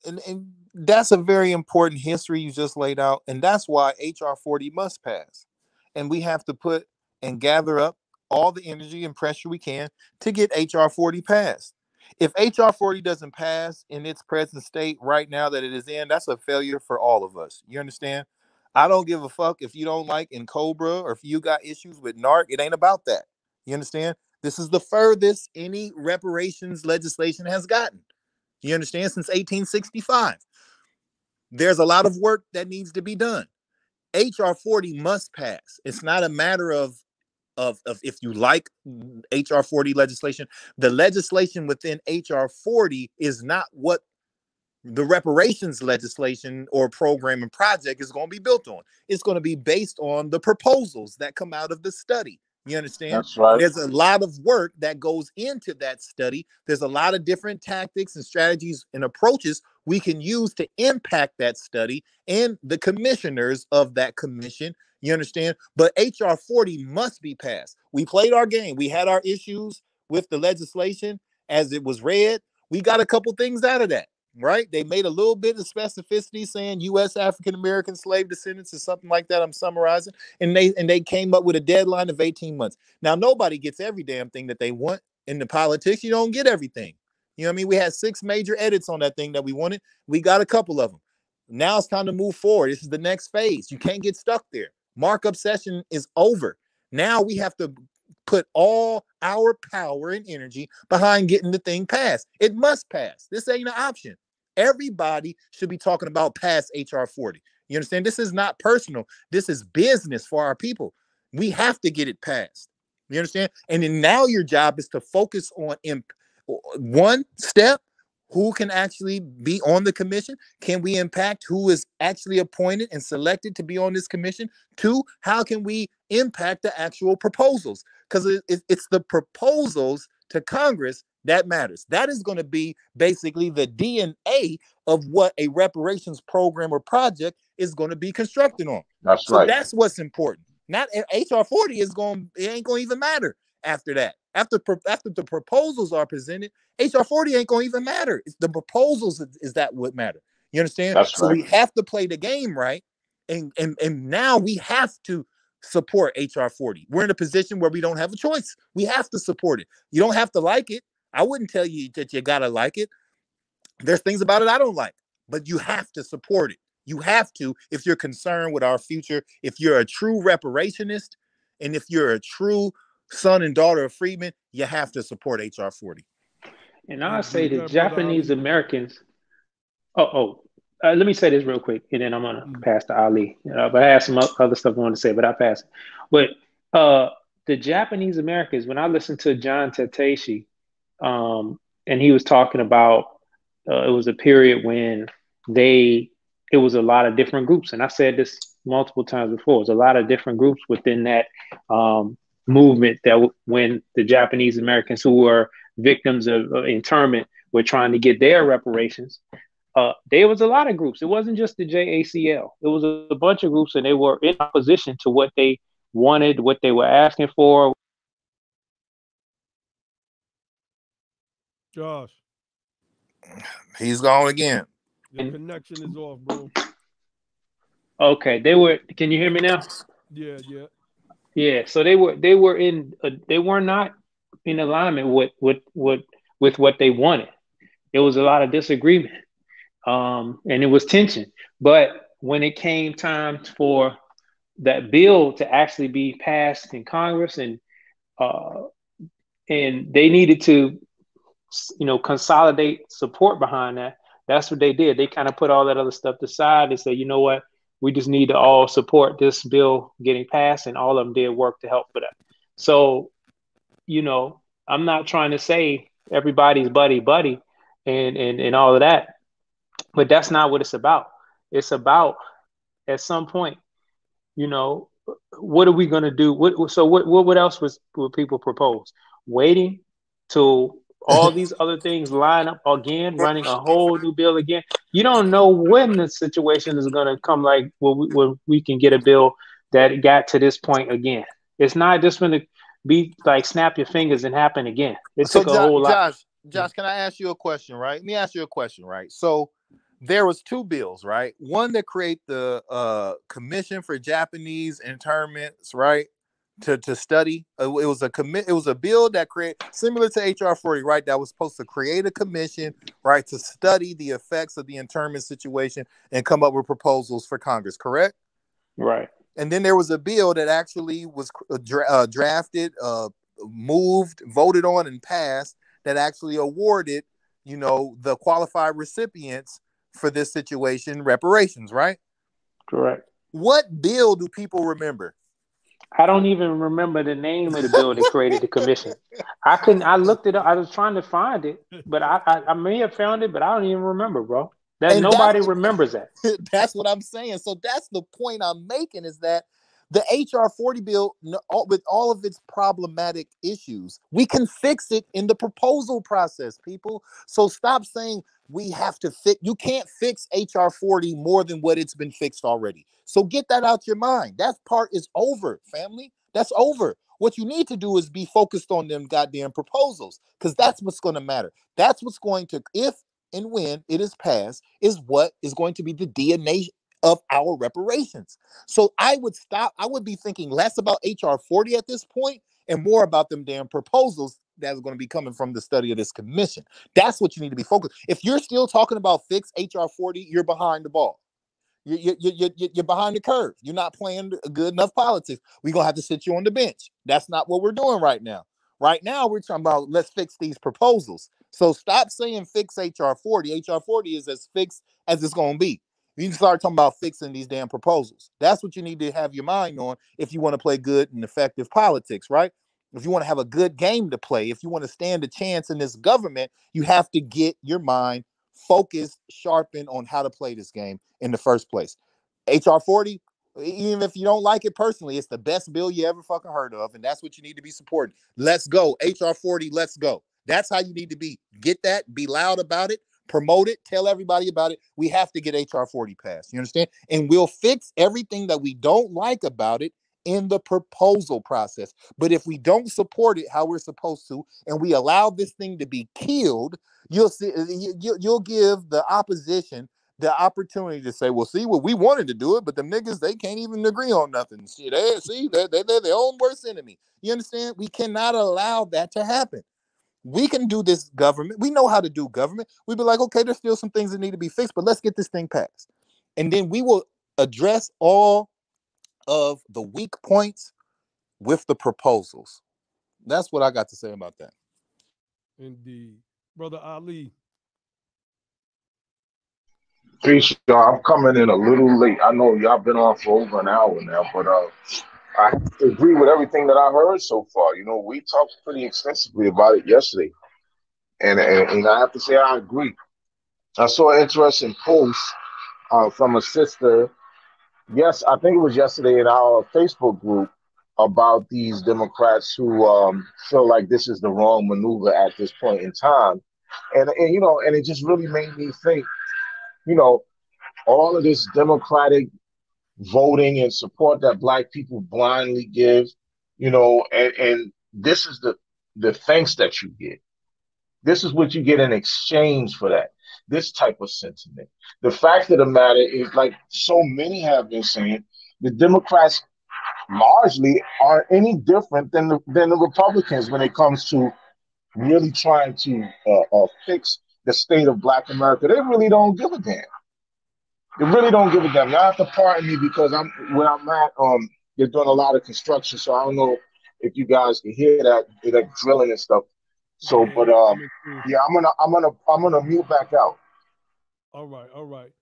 And that's a very important history you just laid out, and that's why HR 40 must pass. And we have to put and gather up all the energy and pressure we can to get HR 40 passed. If HR 40 doesn't pass in its present state right now that it is in, that's a failure for all of us. You understand? I don't give a fuck if you don't like in Cobra or if you got issues with NARC. It ain't about that. You understand? This is the furthest any reparations legislation has gotten. You understand? Since 1865. There's a lot of work that needs to be done. HR 40 must pass. It's not a matter of if you like HR 40 legislation. The legislation within HR 40 is not what the reparations legislation or program and project is going to be built on. It's going to be based on the proposals that come out of the study. You understand? That's right. And there's a lot of work that goes into that study. There's a lot of different tactics and strategies and approaches we can use to impact that study and the commissioners of that commission. You understand? But HR 40 must be passed. We played our game. We had our issues with the legislation as it was read. We got a couple things out of that. Right? They made a little bit of specificity saying U.S. African American slave descendants or something like that. I'm summarizing. And they came up with a deadline of 18 months. Now, nobody gets every damn thing that they want. In the politics, you don't get everything. You know what I mean? We had 6 major edits on that thing that we wanted. We got a couple of them. Now it's time to move forward. This is the next phase. You can't get stuck there. Markup session is over. Now we have to put all our power and energy behind getting the thing passed. It must pass. This ain't an option. Everybody should be talking about past HR 40. You understand? This is not personal. This is business for our people. We have to get it passed. You understand? And then now your job is to focus on one step. Who can actually be on the commission? Can we impact who is actually appointed and selected to be on this commission? 2, how can we impact the actual proposals? Because it's the proposals to Congress that matters. That is going to be basically the DNA of what a reparations program or project is going to be constructed on. That's so right. That's what's important. Not HR 40 it ain't going to even matter after that. After the proposals are presented, HR 40 ain't going to even matter. It's the proposals is that what matter. You understand? That's so right. We have to play the game right. And now we have to support HR 40. We're in a position where we don't have a choice. We have to support it. You don't have to like it. I wouldn't tell you that you got to like it. There's things about it I don't like, but you have to support it. You have to, if you're concerned with our future, if you're a true reparationist, and if you're a true son and daughter of freedmen, you have to support HR 40. And I say the Japanese Americans. Let me say this real quick, and then I'm gonna pass to Ali. But I have some other stuff I want to say, but I'll pass it. But the Japanese Americans, when I listened to John Tateshi, and he was talking about it was a period when it was a lot of different groups, and I said this multiple times before. It was a lot of different groups within that movement that when the Japanese Americans who were victims of internment were trying to get their reparations. There was a lot of groups. It wasn't just the JACL. It was a bunch of groups, and they were in opposition to what they wanted, what they were asking for. Josh. He's gone again. Your connection is off, bro. Okay, can you hear me now? Yeah. Yeah, so they were not in alignment with what they wanted. There was a lot of disagreement. And it was tension. But when it came time for that bill to actually be passed in Congress, uh, and they needed to, consolidate support behind that. That's what they did. They kind of put all that other stuff aside and said, you know what, we just need to all support this bill getting passed, and all of them did work to help for that. So, I'm not trying to say everybody's buddy and all of that, but that's not what it's about. It's about, at some point, you know, what are we going to do? What else would people propose? Waiting till all these other things line up again, running a whole new bill again. You don't know when the situation is going to come, like where we can get a bill that got to this point again. It's not just going to be like snap your fingers and happen again. It So took a whole lot. Josh, can I ask you a question, right? Let me ask you a question, right? So there was two bills, right? One that create the commission for Japanese internments, right? To study. It was a bill that create, similar to HR 40, right? That was supposed to create a commission, right, to study the effects of the internment situation and come up with proposals for Congress, correct? Right. And then there was a bill that actually was drafted, moved, voted on, and passed, that actually awarded, the qualified recipients for this situation reparations, right? Correct. What bill do people remember? I don't even remember the name of the bill that created the commission. I looked it up. I was trying to find it, but I may have found it, but I don't even remember, bro. And Nobody remembers that. That's what I'm saying. So that's the point I'm making, is that the HR 40 bill, with all of its problematic issues, we can fix it in the proposal process, people. So stop saying we have to fix. You can't fix HR 40 more than what it's been fixed already. So get that out your mind. That part is over, family. That's over. What you need to do is be focused on them goddamn proposals, because that's what's going to matter. That's what's going to, if and when it is passed, is what is going to be the DNA of our reparations. So I would be thinking less about HR 40 at this point and more about them damn proposals that are going to be coming from the study of this commission. That's what you need to be focused. If you're still talking about fix HR 40, you're behind the ball. You're behind the curve. You're not playing good enough politics. We're going to have to sit you on the bench. That's not what we're doing right now. Right now, we're talking about, let's fix these proposals. So stop saying fix HR 40. HR 40 is as fixed as it's going to be. You can start talking about fixing these damn proposals. That's what you need to have your mind on if you want to play good and effective politics, right? If you want to have a good game to play, if you want to stand a chance in this government, you have to get your mind focused, sharpened on how to play this game in the first place. HR 40, even if you don't like it personally, it's the best bill you ever fucking heard of, and that's what you need to be supporting. Let's go. HR 40, let's go. That's how you need to be. Get that, be loud about it, promote it, tell everybody about it. We have to get HR 40 passed. You understand? And we'll fix everything that we don't like about it in the proposal process. But if we don't support it how we're supposed to, and we allow this thing to be killed, you'll see, you'll give the opposition the opportunity to say, well, see, well, we wanted to do it, but the niggas, they can't even agree on nothing. See, they're their own worst enemy. You understand? We cannot allow that to happen. We can do this government. We know how to do government. We'd be like, okay, there's still some things that need to be fixed, but let's get this thing passed. And then we will address all of the weak points with the proposals. That's what I got to say about that. Indeed. Brother Ali. Peace, y'all. I'm coming in a little late. I know y'all been on for over an hour now, but I agree with everything that I heard so far. We talked pretty extensively about it yesterday, and I have to say I agree. I saw an interesting post from a sister. Yes, I think it was yesterday in our Facebook group about these Democrats who feel like this is the wrong maneuver at this point in time, and it just really made me think. You know, all of this Democratic voting and support that Black people blindly give, and this is the thanks that you get. This is what you get in exchange for that. This type of sentiment. The fact of the matter is, like so many have been saying, the Democrats largely aren't any different than the Republicans when it comes to really trying to fix the state of Black America. They really don't give a damn. They really don't give a damn. Y'all have to pardon me because I'm where I'm at. They're doing a lot of construction, so I don't know if you guys can hear that, like drilling and stuff. So, Yeah, but it's coming through. yeah, I'm gonna mute back out. All right, all right.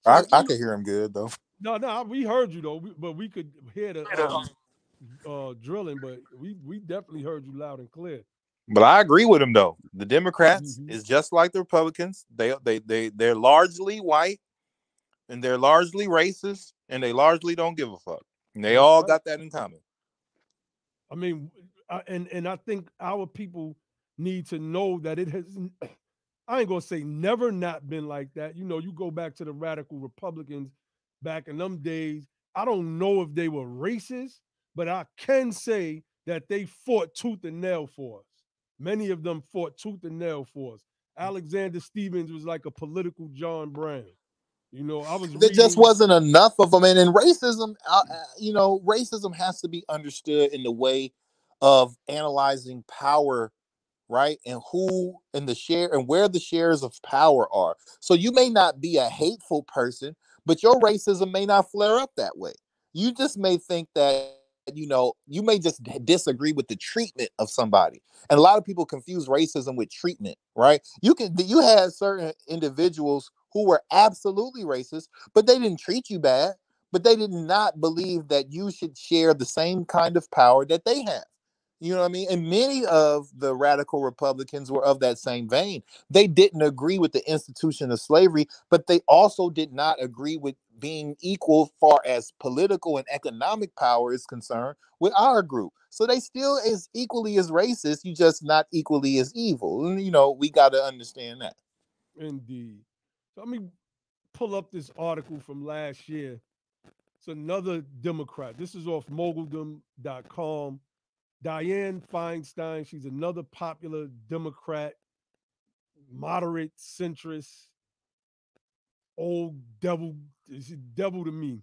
I So I can hear him good though. no, we heard you though, but we could hear the drilling, but we definitely heard you loud and clear. But I agree with him though. The Democrats Hmm. is just like the Republicans. They're largely white and they're largely racist and they largely don't give a fuck. And they That's all right. got that in common. I mean, and I think our people need to know that it has. I ain't gonna say never not been like that. You know, you go back to the radical Republicans back in them days. I don't know if they were racist, but I can say that they fought tooth and nail for us. Many of them fought tooth and nail for us. Alexander Stevens was like a political John Brown. You know, I was There just reading. wasn't enough of them. And racism, racism has to be understood in the way of analyzing power, right? And who and the share and where the shares of power are. So you may not be a hateful person, but your racism may not flare up that way. You just may think that, you may just disagree with the treatment of somebody. And a lot of people confuse racism with treatment, right? You had certain individuals who were absolutely racist, but they didn't treat you bad, but they did not believe that you should share the same kind of power that they have. You know what I mean? And many of the radical Republicans were of that same vein. They didn't agree with the institution of slavery, but they also did not agree with being equal far as political and economic power is concerned with our group. So they still is equally as racist, you just not equally as evil. And we got to understand that. Indeed. So let me pull up this article from last year. It's another Democrat. This is off moguldom.com. Dianne Feinstein, she's another popular Democrat, moderate, centrist, old devil. She's devil to me.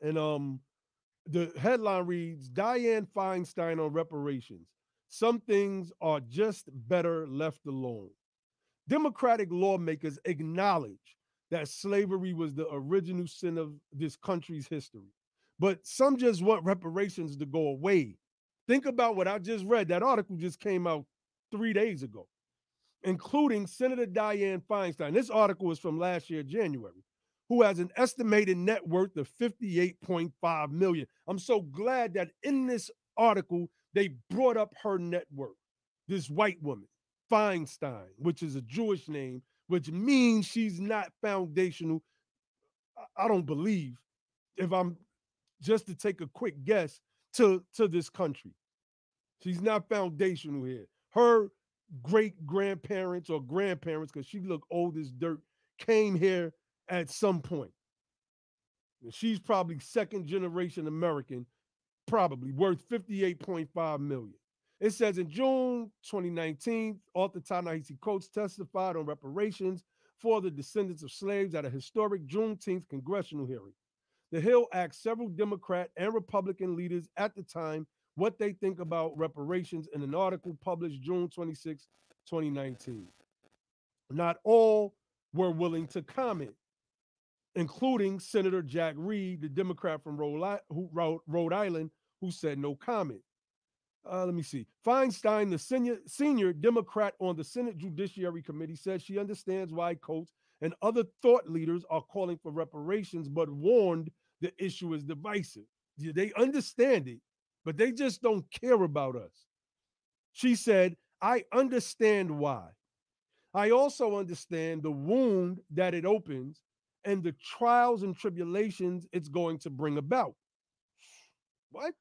And the headline reads Dianne Feinstein on reparations. Some things are just better left alone. Democratic lawmakers acknowledge that slavery was the original sin of this country's history. But some just want reparations to go away. Think about what I just read. That article just came out 3 days ago, including Senator Dianne Feinstein. This article is from last year, January, who has an estimated net worth of 58.5 million. I'm so glad that in this article they brought up her net worth. This white woman, Feinstein, which is a Jewish name, which means she's not foundational. I don't believe, if I'm just to take a quick guess, to this country. She's not foundational here. Her great grandparents or grandparents, because she looked old as dirt, came here at some point. She's probably second generation American, probably worth 58.5 million. It says in June 2019, author Ta-Nehisi Coates testified on reparations for the descendants of slaves at a historic Juneteenth congressional hearing. The Hill asked several Democrat and Republican leaders at the time what they think about reparations in an article published June 26, 2019. Not all were willing to comment, including Senator Jack Reed, the Democrat from Rhode Island, who said no comment. Let me see. Feinstein, the senior Democrat on the Senate Judiciary Committee, says she understands why Coates and other thought leaders are calling for reparations, but warned the issue is divisive. Yeah, they understand it, but they just don't care about us. She said, I understand why. I also understand the wound that it opens and the trials and tribulations it's going to bring about. What?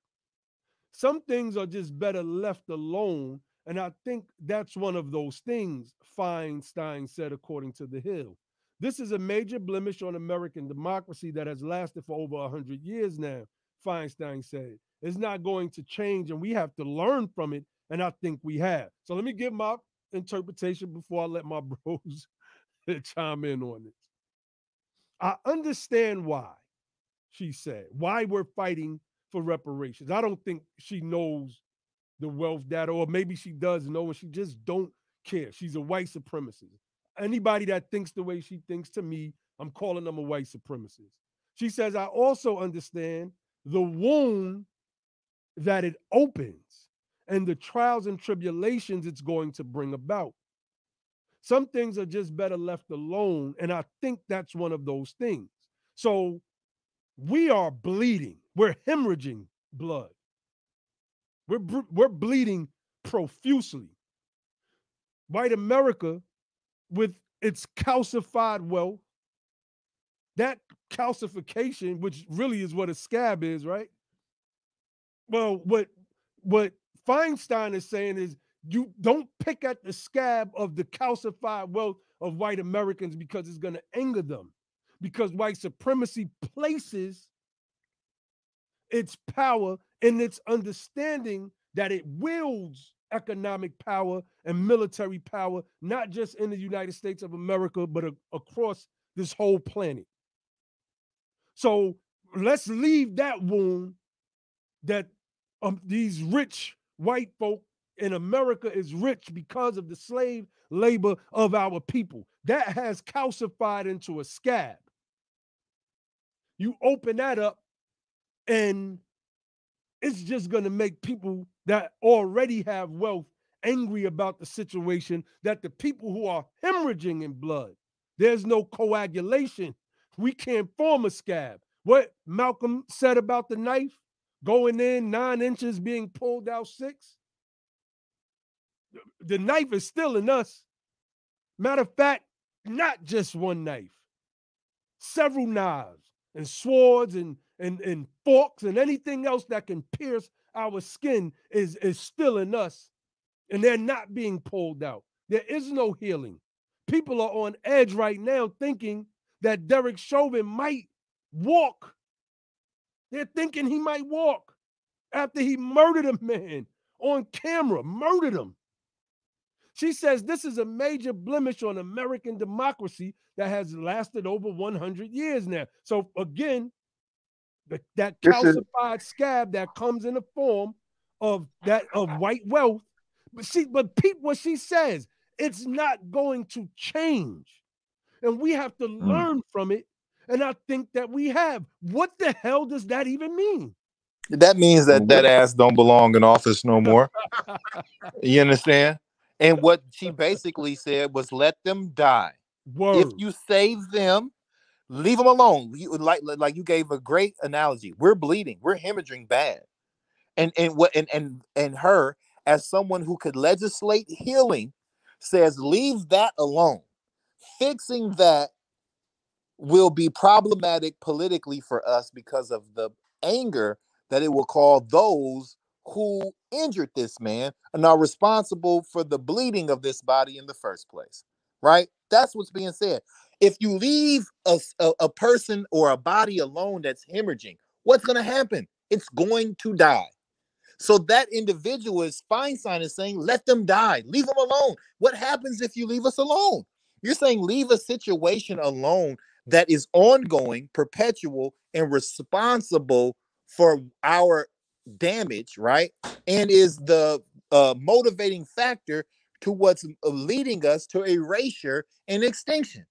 Some things are just better left alone. And I think that's one of those things, Feinstein said, according to The Hill. This is a major blemish on American democracy that has lasted for over 100 years now, Feinstein said. It's not going to change, and we have to learn from it. And I think we have. So let me give my interpretation before I let my bros chime in on this. I understand why, she said, why we're fighting for reparations. I don't think she knows the wealth data, or maybe she does know and she just don't care. She's a white supremacist. Anybody that thinks the way she thinks, to me, I'm calling them a white supremacist. She says, I also understand the wound that it opens and the trials and tribulations it's going to bring about. Some things are just better left alone. And I think that's one of those things. So we are bleeding, we're hemorrhaging blood, we're bleeding profusely. White America, with its calcified wealth, that calcification, which really is what a scab is, right? Well, what Feinstein is saying is you don't pick at the scab of the calcified wealth of white Americans because it's going to anger them. Because white supremacy places its power in its understanding that it wields economic power and military power, not just in the United States of America, but across this whole planet. So let's leave that wound that these rich white folk in America is rich because of the slave labor of our people. That has calcified into a scab. You open that up, and it's just going to make people that already have wealth angry about the situation, that the people who are hemorrhaging in blood, there's no coagulation. We can't form a scab. What Malcolm said about the knife, going in 9 inches, being pulled out 6. The knife is still in us. Matter of fact, not just one knife, several knives and swords and forks and anything else that can pierce our skin is still in us, and they're not being pulled out. There is no healing. People are on edge right now thinking that Derek Chauvin might walk. They're thinking he might walk after he murdered a man on camera, murdered him. She says this is a major blemish on American democracy that has lasted over 100 years now. So again, that calcified scab that comes in the form of white wealth. But what she says, it's not going to change. And we have to learn from it. And I think that we have. What the hell does that even mean? That means that ass don't belong in office no more. You understand? And what she basically said was, let them die. Word. If you save them, leave them alone. Like you gave a great analogy. We're bleeding. We're hemorrhaging bad. And her, as someone who could legislate healing, says leave that alone. Fixing that will be problematic politically for us because of the anger that it will call those who injured this man and are responsible for the bleeding of this body in the first place. Right? That's what's being said. If you leave a person or a body alone that's hemorrhaging, what's going to happen? It's going to die. So that individual, is Feinstein is saying, let them die. Leave them alone. What happens if you leave us alone? You're saying leave a situation alone that is ongoing, perpetual, and responsible for our damage, right? And is the motivating factor to what's leading us to erasure and extinction,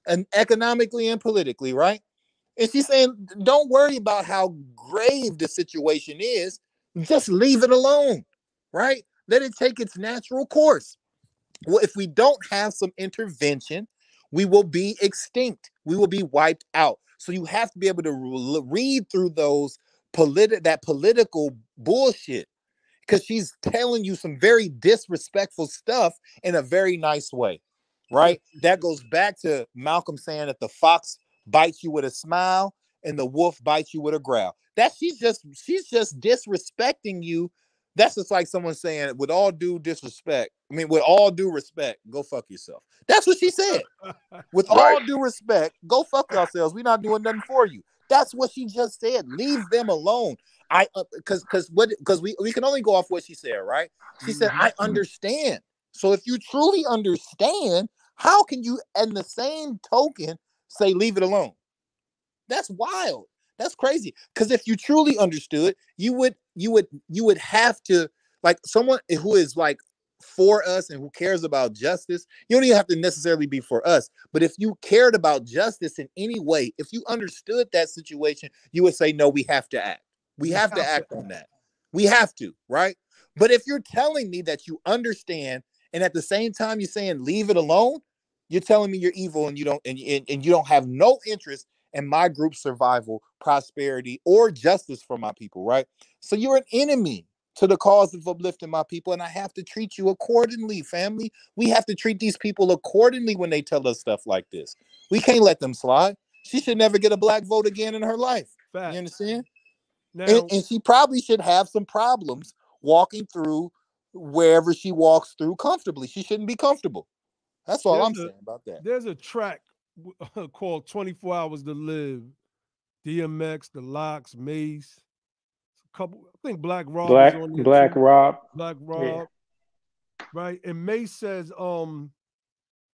and economically and politically, right? And she's saying, don't worry about how grave the situation is. Just leave it alone, right? Let it take its natural course. Well, if we don't have some intervention, we will be extinct. We will be wiped out. So you have to be able to read through that political bullshit, because she's telling you some very disrespectful stuff in a very nice way, right? That goes back to Malcolm saying that the fox bites you with a smile and the wolf bites you with a growl. That she's just disrespecting you. That's just like someone saying, with all due disrespect, with all due respect, go fuck yourself. That's what she said. With all due respect, go fuck yourselves. We're not doing nothing for you. That's what she just said. Leave them alone. Because we can only go off what she said, right? She said, I understand. So if you truly understand, how can you, in the same token, say leave it alone? That's wild. That's crazy. Because if you truly understood, you would have to, like, someone who is like for us and who cares about justice, you don't even have to necessarily be for us. But if you cared about justice in any way, if you understood that situation, you would say, no, we have to act. We have to act on that. We have to, right? But if you're telling me that you understand, and at the same time you're saying leave it alone, you're telling me you're evil and you don't have no interest in my group's survival, prosperity, or justice for my people, right? So you're an enemy to the cause of uplifting my people, and I have to treat you accordingly, family. We have to treat these people accordingly when they tell us stuff like this. We can't let them slide. She should never get a black vote again in her life. Fact. You understand? Now, and she probably should have some problems walking through wherever she walks through comfortably. She shouldn't be comfortable. That's all I'm saying about that. There's a track called 24 Hours to Live. DMX, The Lox, Mace, a couple, I think Black Rob is on there Black too. Rob. Black Rob. Yeah. Right? And Mace says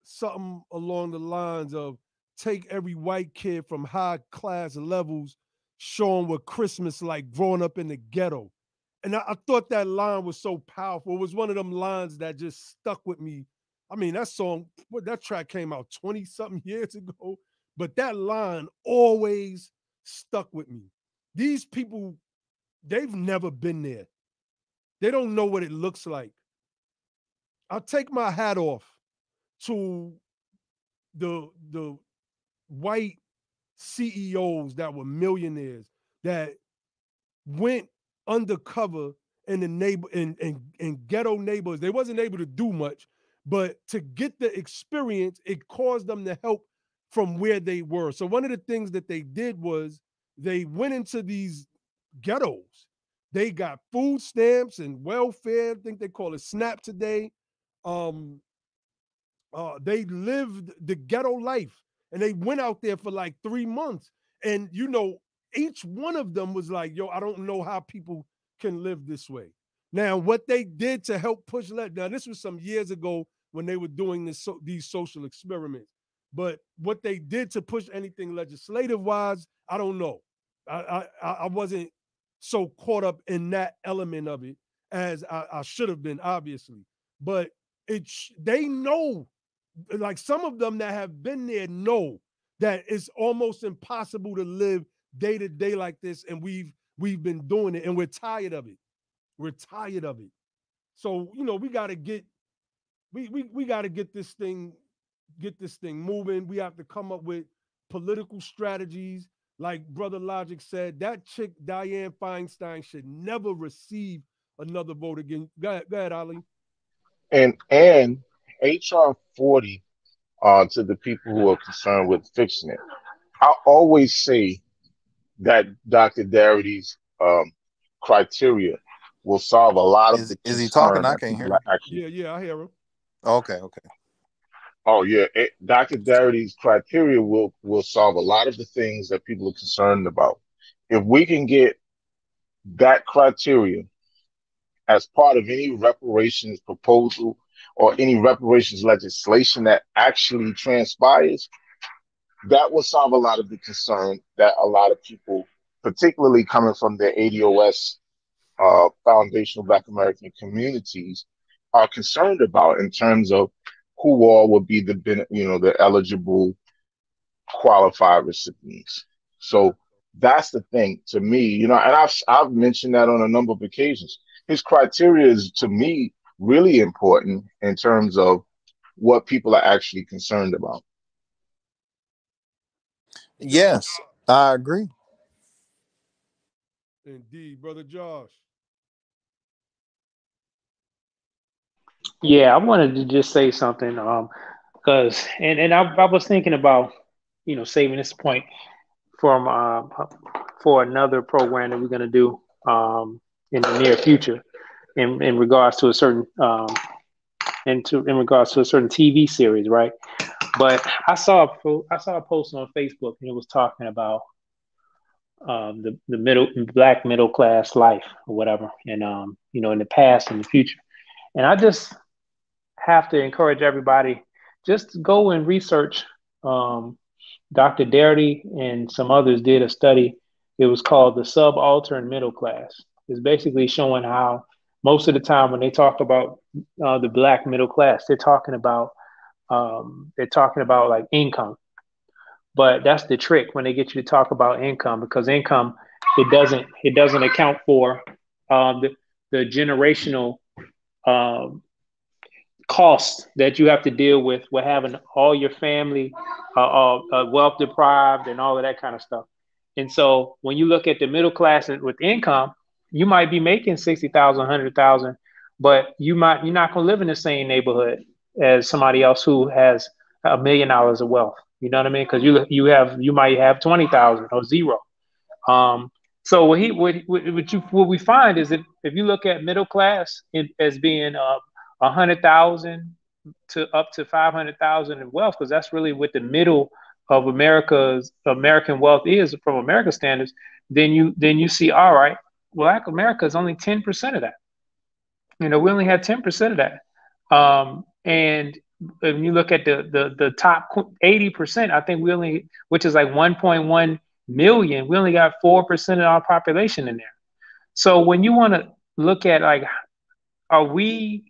something along the lines of take every white kid from high class levels, show them what Christmas like growing up in the ghetto. And I thought that line was so powerful. It was one of them lines that just stuck with me. I mean, that track came out 20-something years ago, but that line always stuck with me. These people, they've never been there. They don't know what it looks like. I'll take my hat off to the white CEOs that were millionaires that went undercover in the ghetto neighborhoods. They wasn't able to do much, but to get the experience, it caused them to help from where they were. So one of the things that they did was they went into these ghettos. They got food stamps and welfare. I think they call it SNAP today. They lived the ghetto life, and they went out there for like 3 months. And each one of them was like, yo, I don't know how people can live this way. Now, what they did to help push that, now this was some years ago when they were doing these social experiments, but what they did to push anything legislative-wise, I don't know. I wasn't so caught up in that element of it as I should have been, obviously. But they know, like some of them that have been there know that it's almost impossible to live day to day like this, and we've been doing it, and we're tired of it. We're tired of it. So we got to get we got to get this thing moving. We have to come up with political strategies. Like Brother Logic said, that chick Dianne Feinstein should never receive another vote again. Go ahead, Ali. And HR 40, to the people who are concerned with fixing it, I always say that Dr. Darity's criteria will solve a lot of the concern. Is he talking? I can't hear him. Yeah, I hear him. Okay. Oh, yeah. Dr. Darity's criteria will solve a lot of the things that people are concerned about. If we can get that criteria as part of any reparations proposal or any reparations legislation that actually transpires, that will solve a lot of the concern that a lot of people, particularly coming from the ADOS, foundational Black American communities, are concerned about in terms of who all would be the eligible qualified recipients. So that's the thing to me, and I've mentioned that on a number of occasions. His criteria is, to me, really important in terms of what people are actually concerned about. Yes, I agree. Indeed, Brother Josh. Yeah, I wanted to just say something because I was thinking about saving this point from for another program that we're going to do in the near future in regards to a certain in regards to a certain TV series, right? But I saw a post on Facebook, and it was talking about the Black middle class life or whatever, and in the past and the future. And I just have to encourage everybody just to go and research. Dr. Darity and some others did a study. It was called the subaltern middle class. It's basically showing how most of the time when they talk about the black middle class. They're talking about like income, but that's the trick when they get you to talk about income, because income, it doesn't account for the generational um, costs that you have to deal with having all your family wealth deprived and all of that kind of stuff. And so when you look at the middle class with income, you might be making 60,000, 100,000, but you're not going to live in the same neighborhood as somebody else who has $1 million of wealth. You know what I mean? Because you might have 20,000 or zero. So what we find is that if you look at middle class as being 100,000 to up to 500,000 in wealth, because that's really what the middle of American wealth is from American standards, then you see, all right, Black America is only 10% of that. We only have 10% of that. And when you look at the top 80%, I think which is like 1.1 million, we only got 4% of our population in there. So when you want to look at like, are we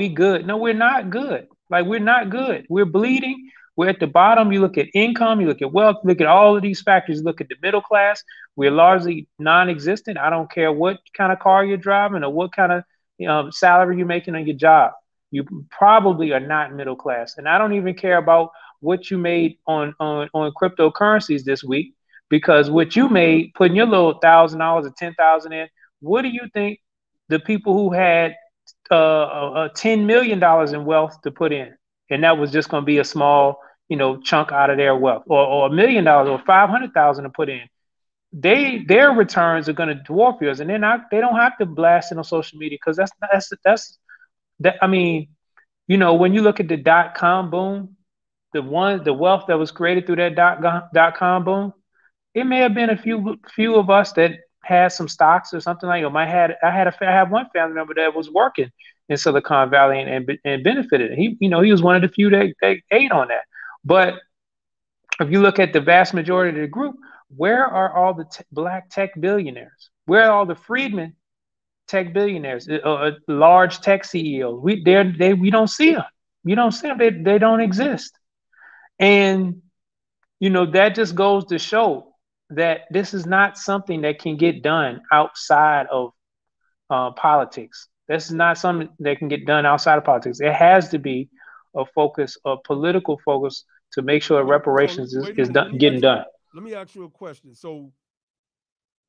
good? No, we're not good. Like, we're not good. We're bleeding. We're at the bottom. You look at income, you look at wealth, look at all of these factors, look at the middle class. We're largely non-existent. I don't care what kind of car you're driving or what kind of salary you're making on your job. You probably are not middle class. And I don't even care about what you made on cryptocurrencies this week, because what you made, putting your little $1,000 or 10,000 in, what do you think the people who had $10 million in wealth to put in, and that was just going to be a small, chunk out of their wealth, or $1 million or 500,000 to put in, their returns are going to dwarf yours, and they don't have to blast it on social media, because that's I mean, when you look at the .com boom, the wealth that was created through that .com boom, it may have been a few of us that had some stocks or something like that. I have one family member that was working in Silicon Valley and benefited. He was one of the few that ate on that. But if you look at the vast majority of the group, where are all the Black tech billionaires? Where are all the freedmen tech billionaires, large tech CEOs? We don't see them. You don't see them. They don't exist. And that just goes to show that this is not something that can get done outside of politics. This is not something that can get done outside of politics. It has to be a political focus, to make sure reparations is getting done. Let me ask you a question. So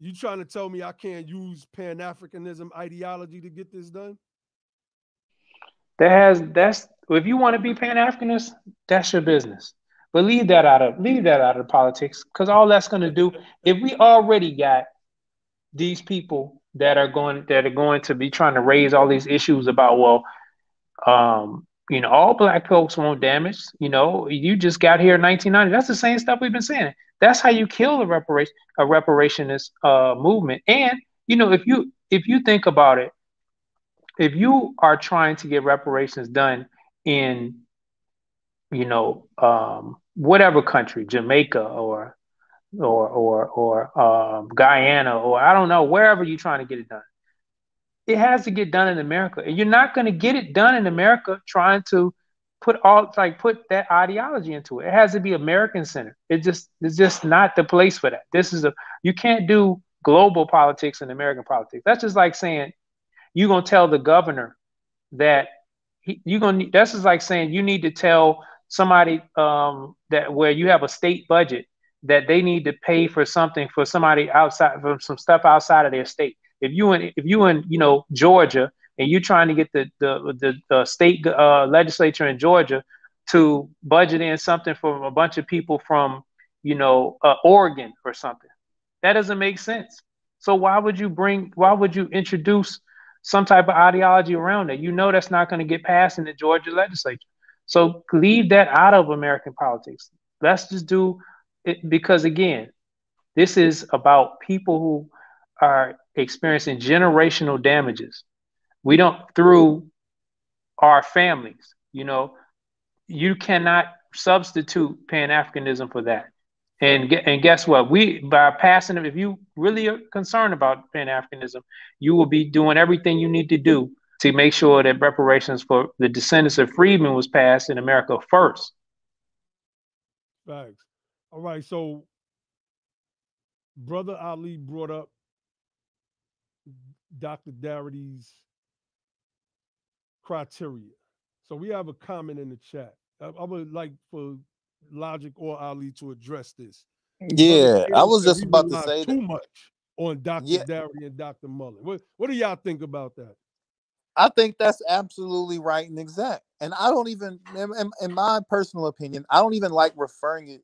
you trying to tell me I can't use Pan-Africanism ideology to get this done? If you want to be Pan-Africanist, that's your business. But leave that out of politics, because all that's going to do, if we already got these people that are going to be trying to raise all these issues about, all Black folks want damage. You just got here in 1990. That's the same stuff we've been saying. That's how you kill a reparationist movement. And if you think about it, if you are trying to get reparations done in whatever country, Jamaica or Guyana, or I don't know, wherever you're trying to get it done, it has to get done in America. And you're not going to get it done in America trying to put that ideology into it. It has to be American centered. It's just not the place for that. You can't do global politics and American politics. That's just like saying you're going to tell the governor that that's just like saying you need to tell somebody that where you have a state budget that they need to pay for something for somebody outside, for some stuff outside of their state. If you in Georgia, and you're trying to get the state legislature in Georgia to budget in something for a bunch of people from Oregon or something, that doesn't make sense. So why would you introduce some type of ideology around it? That's not going to get passed in the Georgia legislature. So leave that out of American politics. Let's just do it, because again, this is about people who are experiencing generational damages. We don't, through our families, you cannot substitute Pan-Africanism for that. And guess what? By passing it, if you really are concerned about Pan-Africanism, you will be doing everything you need to do to make sure that reparations for the descendants of freedmen was passed in America first. Thanks. All right, so Brother Ali brought up Dr. Darity's criteria. So we have a comment in the chat. I would like for Logic or Ali to address this. Brother Yeah, I Caleb was said just we about to rely say that. too much on Dr. Yeah, Darity and Dr. Mullen. What do y'all think about that? I think that's absolutely right and exact. And I don't even, in my personal opinion, I don't even like referring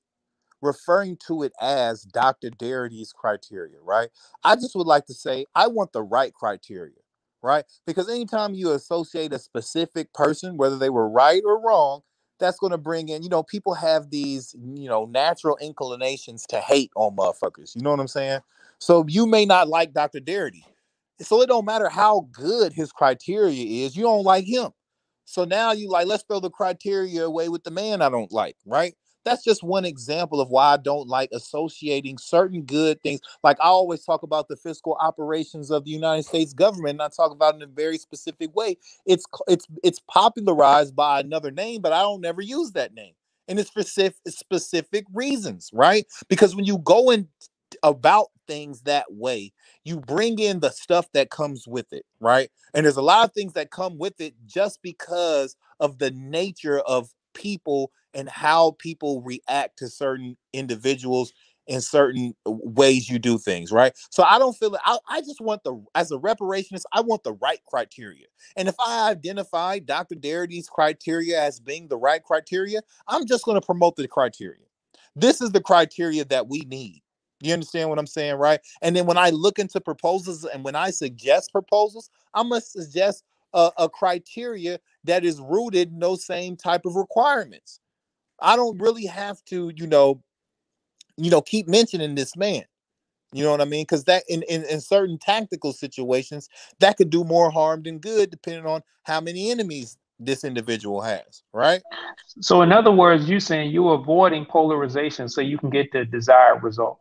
to it as Dr. Darity's criteria, right? I just would like to say I want the right criteria, right? Because anytime you associate a specific person, whether they were right or wrong, that's going to bring in, people have these, natural inclinations to hate on motherfuckers. You know what I'm saying? So you may not like Dr. Darity. So it don't matter how good his criteria is, you don't like him. So now you like, let's throw the criteria away with the man I don't like, right? That's just one example of why I don't like associating certain good things. Like I always talk about the fiscal operations of the United States government, and I talk about it in a very specific way. It's popularized by another name, but I don't never use that name, and it's for specific reasons, right? Because when you go in about things that way, you bring in the stuff that comes with it, right? And there's a lot of things that come with it just because of the nature of people and how people react to certain individuals in certain ways you do things, right? So I don't feel it. I just want as a reparationist, I want the right criteria. And if I identify Dr. Darity's criteria as being the right criteria, I'm just going to promote the criteria. This is the criteria that we need. You understand what I'm saying, right? And then when I look into proposals and when I suggest proposals, I'm going to suggest a criteria that is rooted in those same type of requirements. I don't really have to, keep mentioning this man. You know what I mean? Because that in certain tactical situations, that could do more harm than good, depending on how many enemies this individual has, right? So in other words, you're saying you're avoiding polarization so you can get the desired result.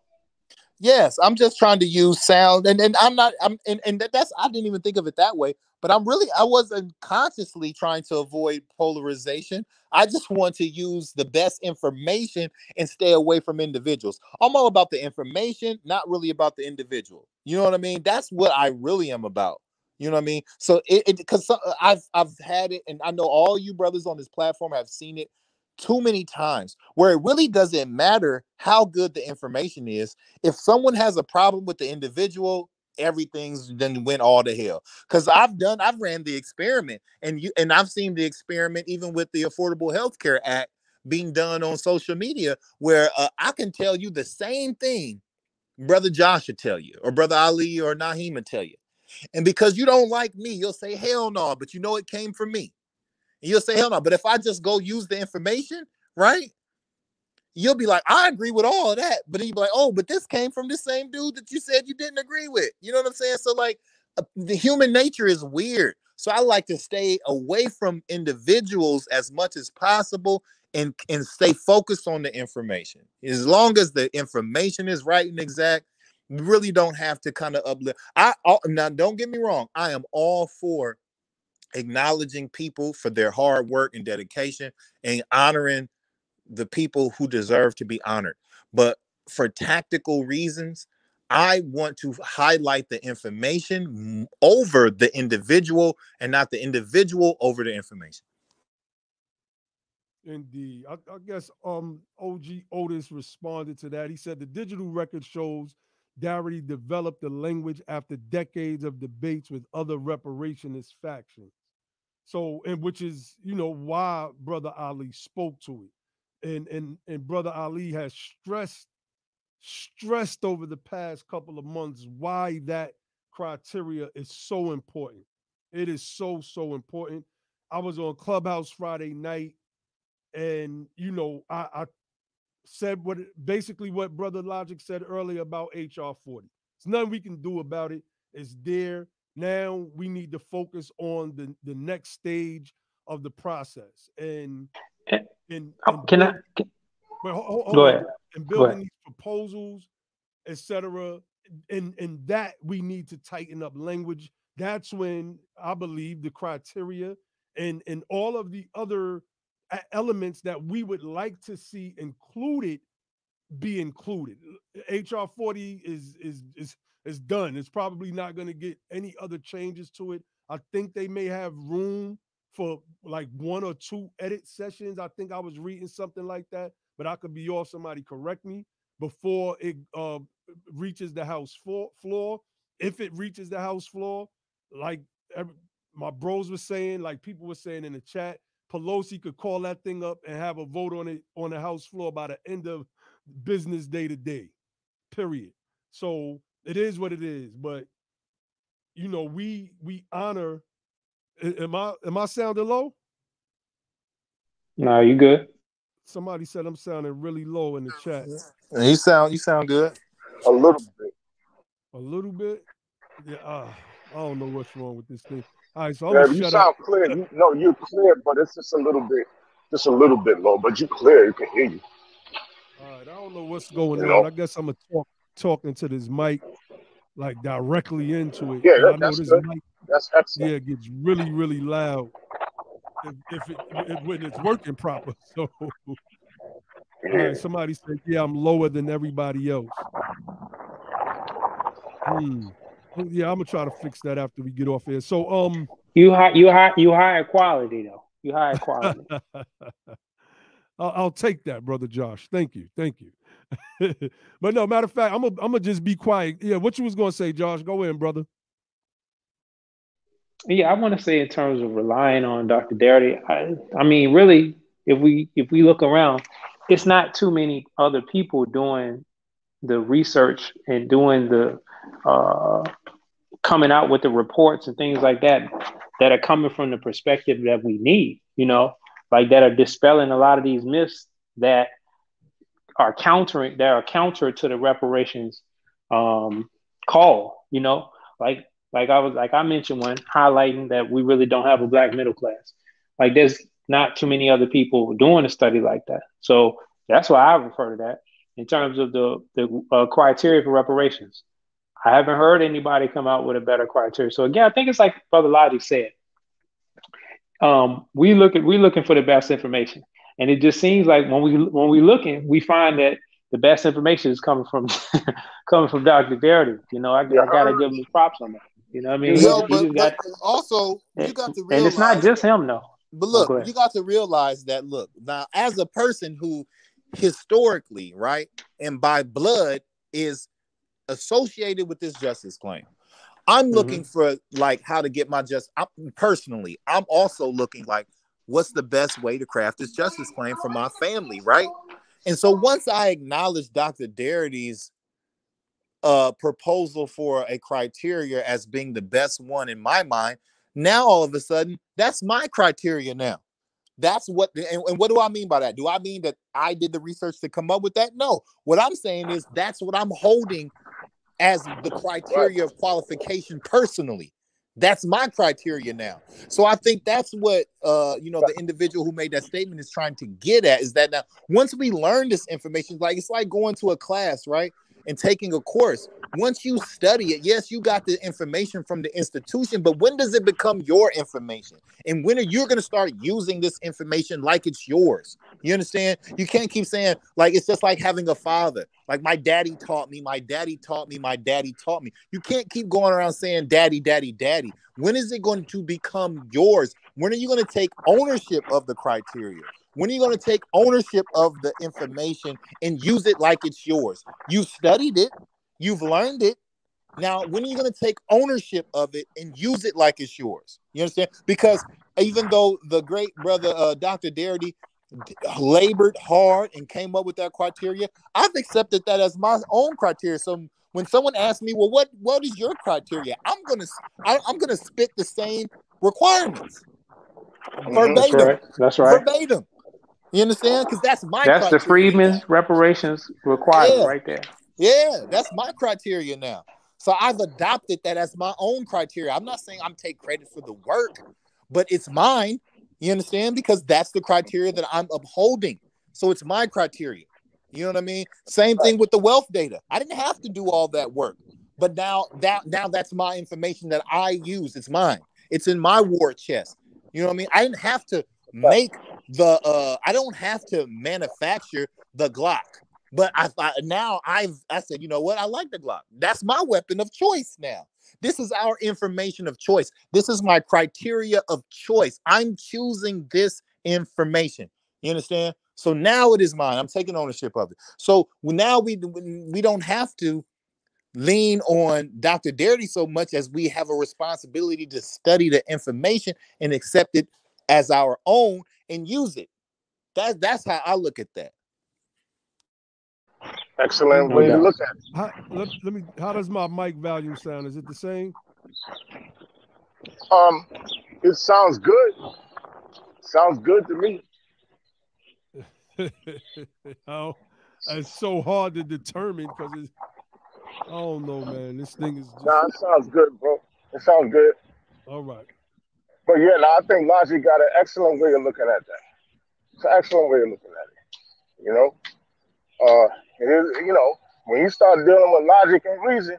Yes, I'm just trying to use sound, and I'm not. That's I didn't even think of it that way. But I wasn't consciously trying to avoid polarization. I just want to use the best information and stay away from individuals. I'm all about the information, not really about the individual. You know what I mean? That's what I really am about. You know what I mean? So because I've had it, and I know all you brothers on this platform have seen it too many times, where it really doesn't matter how good the information is. If someone has a problem with the individual, everything's then went all to hell. Because I've ran the experiment, and I've seen the experiment even with the Affordable Health Care Act being done on social media, where I can tell you the same thing Brother Josh will tell you, or Brother Ali or Naheem will tell you. And because you don't like me, you'll say, hell no, but you know it came from me. And you'll say, hell no. But if I just go use the information, right? You'll be like, I agree with all of that. But then you'll be like, oh, but this came from the same dude that you said you didn't agree with. You know what I'm saying? So like the human nature is weird. So I like to stay away from individuals as much as possible and stay focused on the information. As long as the information is right and exact, you really don't have to kind of uplift. Now don't get me wrong. I am all for acknowledging people for their hard work and dedication and honoring the people who deserve to be honored. But for tactical reasons, I want to highlight the information over the individual and not the individual over the information. Indeed. I guess OG Otis responded to that. He said the digital record shows Darity developed the language after decades of debates with other reparationist factions. So, and which is, why Brother Ali spoke to it. And Brother Ali has stressed over the past couple of months why that criteria is so important. It is so, so important. I was on Clubhouse Friday night, and I said basically what Brother Logic said earlier about HR 40. There's nothing we can do about it. It's there. Now we need to focus on the next stage of the process. And Can I hold go on. ahead? And Go ahead. building these proposals, etc. And that we need to tighten up language that's when I believe the criteria and all of the other elements that we would like to see included be included. HR 40 is done. It's probably not going to get any other changes to it. I think they may have room for like one or two edit sessions. I think I was reading something like that, but I could be off. Somebody correct me before it reaches the House floor. If it reaches the House floor, like my bros were saying, like people were saying in the chat, Pelosi could call that thing up and have a vote on it on the House floor by the end of business day to day, period. So it is what it is. But we honor. Am I sounding low? No, you good. Somebody said I'm sounding really low in the chat. You sound good. A little bit. A little bit. Yeah. I don't know what's wrong with this thing. All right, so I'm Yeah, gonna you shut up. sound clear. You're clear, but it's just a little bit low. But you clear. You can hear you. All right, I don't know what's going You on. know. I guess I'm gonna talking to this mic like directly into it, Yeah, and I know that's this good. mic, That's excellent. yeah, gets really, really loud when it's working proper. So, all Yeah. right, somebody said, yeah, I'm lower than everybody else. Yeah, I'm gonna try to fix that after we get off here. So, you higher quality though. You higher quality. I'll take that, brother Josh. Thank you. But no, matter of fact, I'm gonna just be quiet. Yeah, what you was gonna say, Josh? Go in, brother. Yeah, I want to say in terms of relying on Dr. Darity, I mean, really, if we look around, it's not too many other people doing the research and doing the uh, coming out with the reports and things like that are coming from the perspective that we need, like that are dispelling a lot of these myths that are counter to the reparations call, like I mentioned one highlighting that we really don't have a black middle class. Like there's not too many other people doing a study like that. So that's why I refer to that in terms of the criteria for reparations. I haven't heard anybody come out with a better criteria. So again, I think it's like Brother Logic said. We're looking for the best information, and it just seems like when we looking, we find that the best information is coming from coming from Dr. Darity. I gotta give him props on that. You know what I mean? Yo, He just but got, also you got to and it's not realize just that, him though. but Oh, look, go ahead. you got to realize that, look, now as a person who historically, right, and by blood is associated with this justice claim, I'm looking for like how to get my personally, I'm also looking like what's the best way to craft this justice claim for my family, right? And so once I acknowledge Dr. Darity's proposal for a criteria as being the best one in my mind, now all of a sudden that's my criteria now. That's what, and what do I mean by that? Do I mean that I did the research to come up with that? No. What I'm saying is that's what I'm holding as the criteria of qualification personally. That's my criteria now. So I think that's what the individual who made that statement is trying to get at, is that now once we learn this information, it's like going to a class, right? And taking a course. Once you study it, yes, you got the information from the institution, but when does it become your information? And when are you going to start using this information like it's yours? You understand? You can't keep saying, like, it's just like having a father. Like, my daddy taught me, my daddy taught me, my daddy taught me. You can't keep going around saying daddy, daddy, daddy. When is it going to become yours? When are you going to take ownership of the criteria? When are you going to take ownership of the information and use it like it's yours? You've studied it. You've learned it. Now, when are you going to take ownership of it and use it like it's yours? You understand? Because even though the great brother, Dr. Darity, labored hard and came up with that criteria, I've accepted that as my own criteria. So when someone asks me, well, what is your criteria? I'm gonna spit the same requirements. Verbatim. That's right. Verbatim. You understand? Because that's my That's criteria. the Freedmen's reparations requirement right there. Yeah, that's my criteria now. So I've adopted that as my own criteria. I'm not saying I'm take credit for the work, but it's mine. You understand? Because that's the criteria that I'm upholding. So it's my criteria. You know what I mean? Same thing with the wealth data. I didn't have to do all that work. But now that's my information that I use. It's mine. It's in my war chest. You know what I mean? I didn't have to make I don't have to manufacture the Glock. But I said, you know what? I like the Glock. That's my weapon of choice now. This is our information of choice. This is my criteria of choice. I'm choosing this information. You understand? So now it is mine. I'm taking ownership of it. So now we don't have to lean on Dr. Dirty so much as we have a responsibility to study the information and accept it as our own and use it. That's how I look at that. Excellent way to look at it. How does my mic volume sound? Is it the same? It sounds good. Sounds good to me. Oh, it's so hard to determine because it's, I don't know, man. This thing is just... Nah, it sounds good, bro. It sounds good. All right. But yeah, I think Logic got an excellent way of looking at that. It's an excellent way of looking at it. You know? It is, you know, when you start dealing with logic and reason,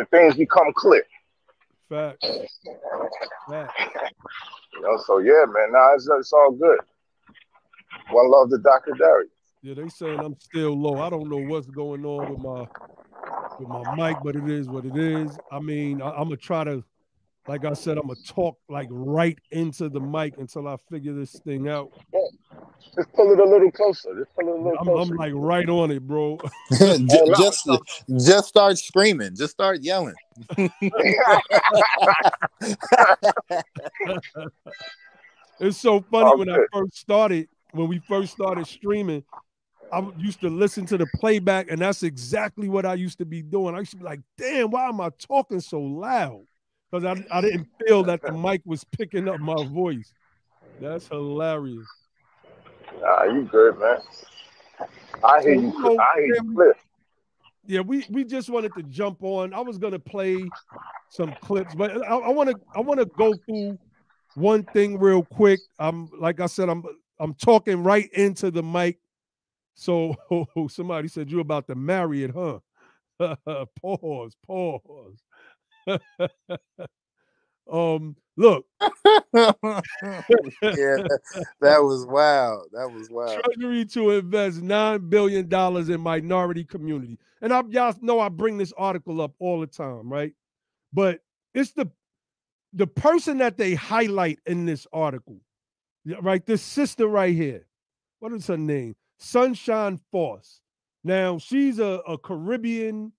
things become clear. Fact. You know, so yeah, man, it's all good. One love to Dr. Derry. Yeah, they saying I'm still low. I don't know what's going on with my mic, but it is what it is. I mean, I'm gonna try to, like I said, I'm gonna talk like right into the mic until I figure this thing out. Yeah. Just pull it a little closer. I'm like right on it, bro. just start screaming. Just start yelling. It's so funny when we first started streaming, I used to listen to the playback, and that's exactly what I used to be doing. I used to be like, damn, why am I talking so loud? Because I didn't feel that the mic was picking up my voice. That's hilarious. Nah, you good, man. I hear you clear. Yeah, we just wanted to jump on. I was gonna play some clips, but I wanna go through one thing real quick. Like I said, I'm talking right into the mic. So somebody said you're about to marry it, huh? Pause. Look. Yeah, that was wild. Treasury to invest $9 billion in minority community. And y'all know I bring this article up all the time, right? But it's the person that they highlight in this article, right? This sister right here. What is her name? Sunshine Force. Now, she's a Caribbean,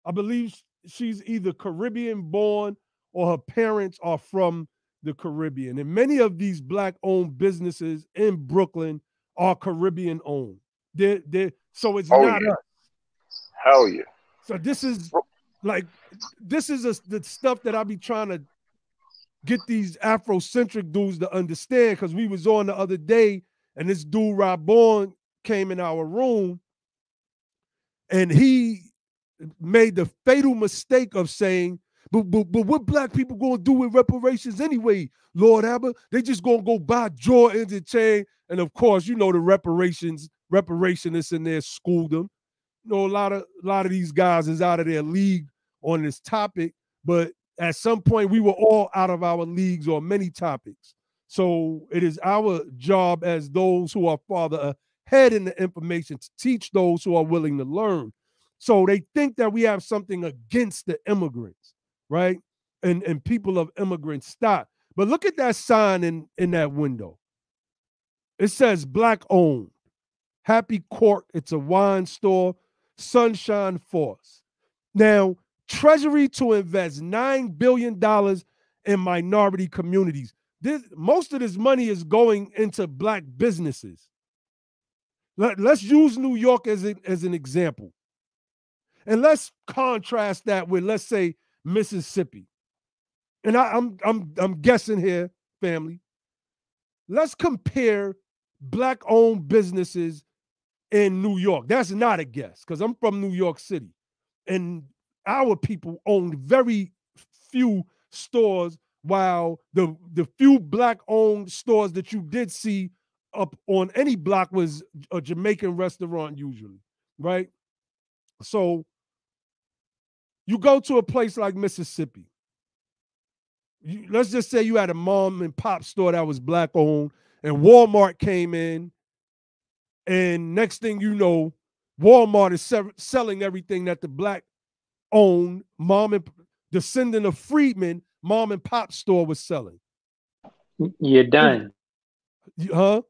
I believe she's either Caribbean born or her parents are from the Caribbean. And many of these Black-owned businesses in Brooklyn are Caribbean-owned. So it's not us. Hell yeah. So this is the stuff that I be trying to get these Afrocentric dudes to understand, because we was on the other day and this dude Rob Bourne came in our room and he made the fatal mistake of saying, but what Black people gonna do with reparations anyway, Lord Abba? They just gonna go buy Jordans and chain. And of course, you know, the reparationists in there schooled them. You know, a lot of these guys is out of their league on this topic, but at some point we were all out of our leagues on many topics. So it is our job as those who are farther ahead in the information to teach those who are willing to learn. So they think that we have something against the immigrants, right? And people of immigrant stock. But look at that sign in that window. It says Black owned. Happy Cork. It's a wine store. Sunshine Force. Now, Treasury to invest $9 billion in minority communities. Most of this money is going into Black businesses. Let's use New York as an example. And let's contrast that with, let's say, Mississippi. And I'm guessing here, family. Let's compare Black-owned businesses in New York. That's not a guess, because I'm from New York City. And our people owned very few stores, while the few Black-owned stores that you did see up on any block was a Jamaican restaurant usually, right? So You go to a place like Mississippi. Let's just say you had a mom and pop store that was black owned, and Walmart came in, and next thing you know, Walmart is selling everything that the black owned descendant of freedmen mom and pop store was selling. You're done. Huh?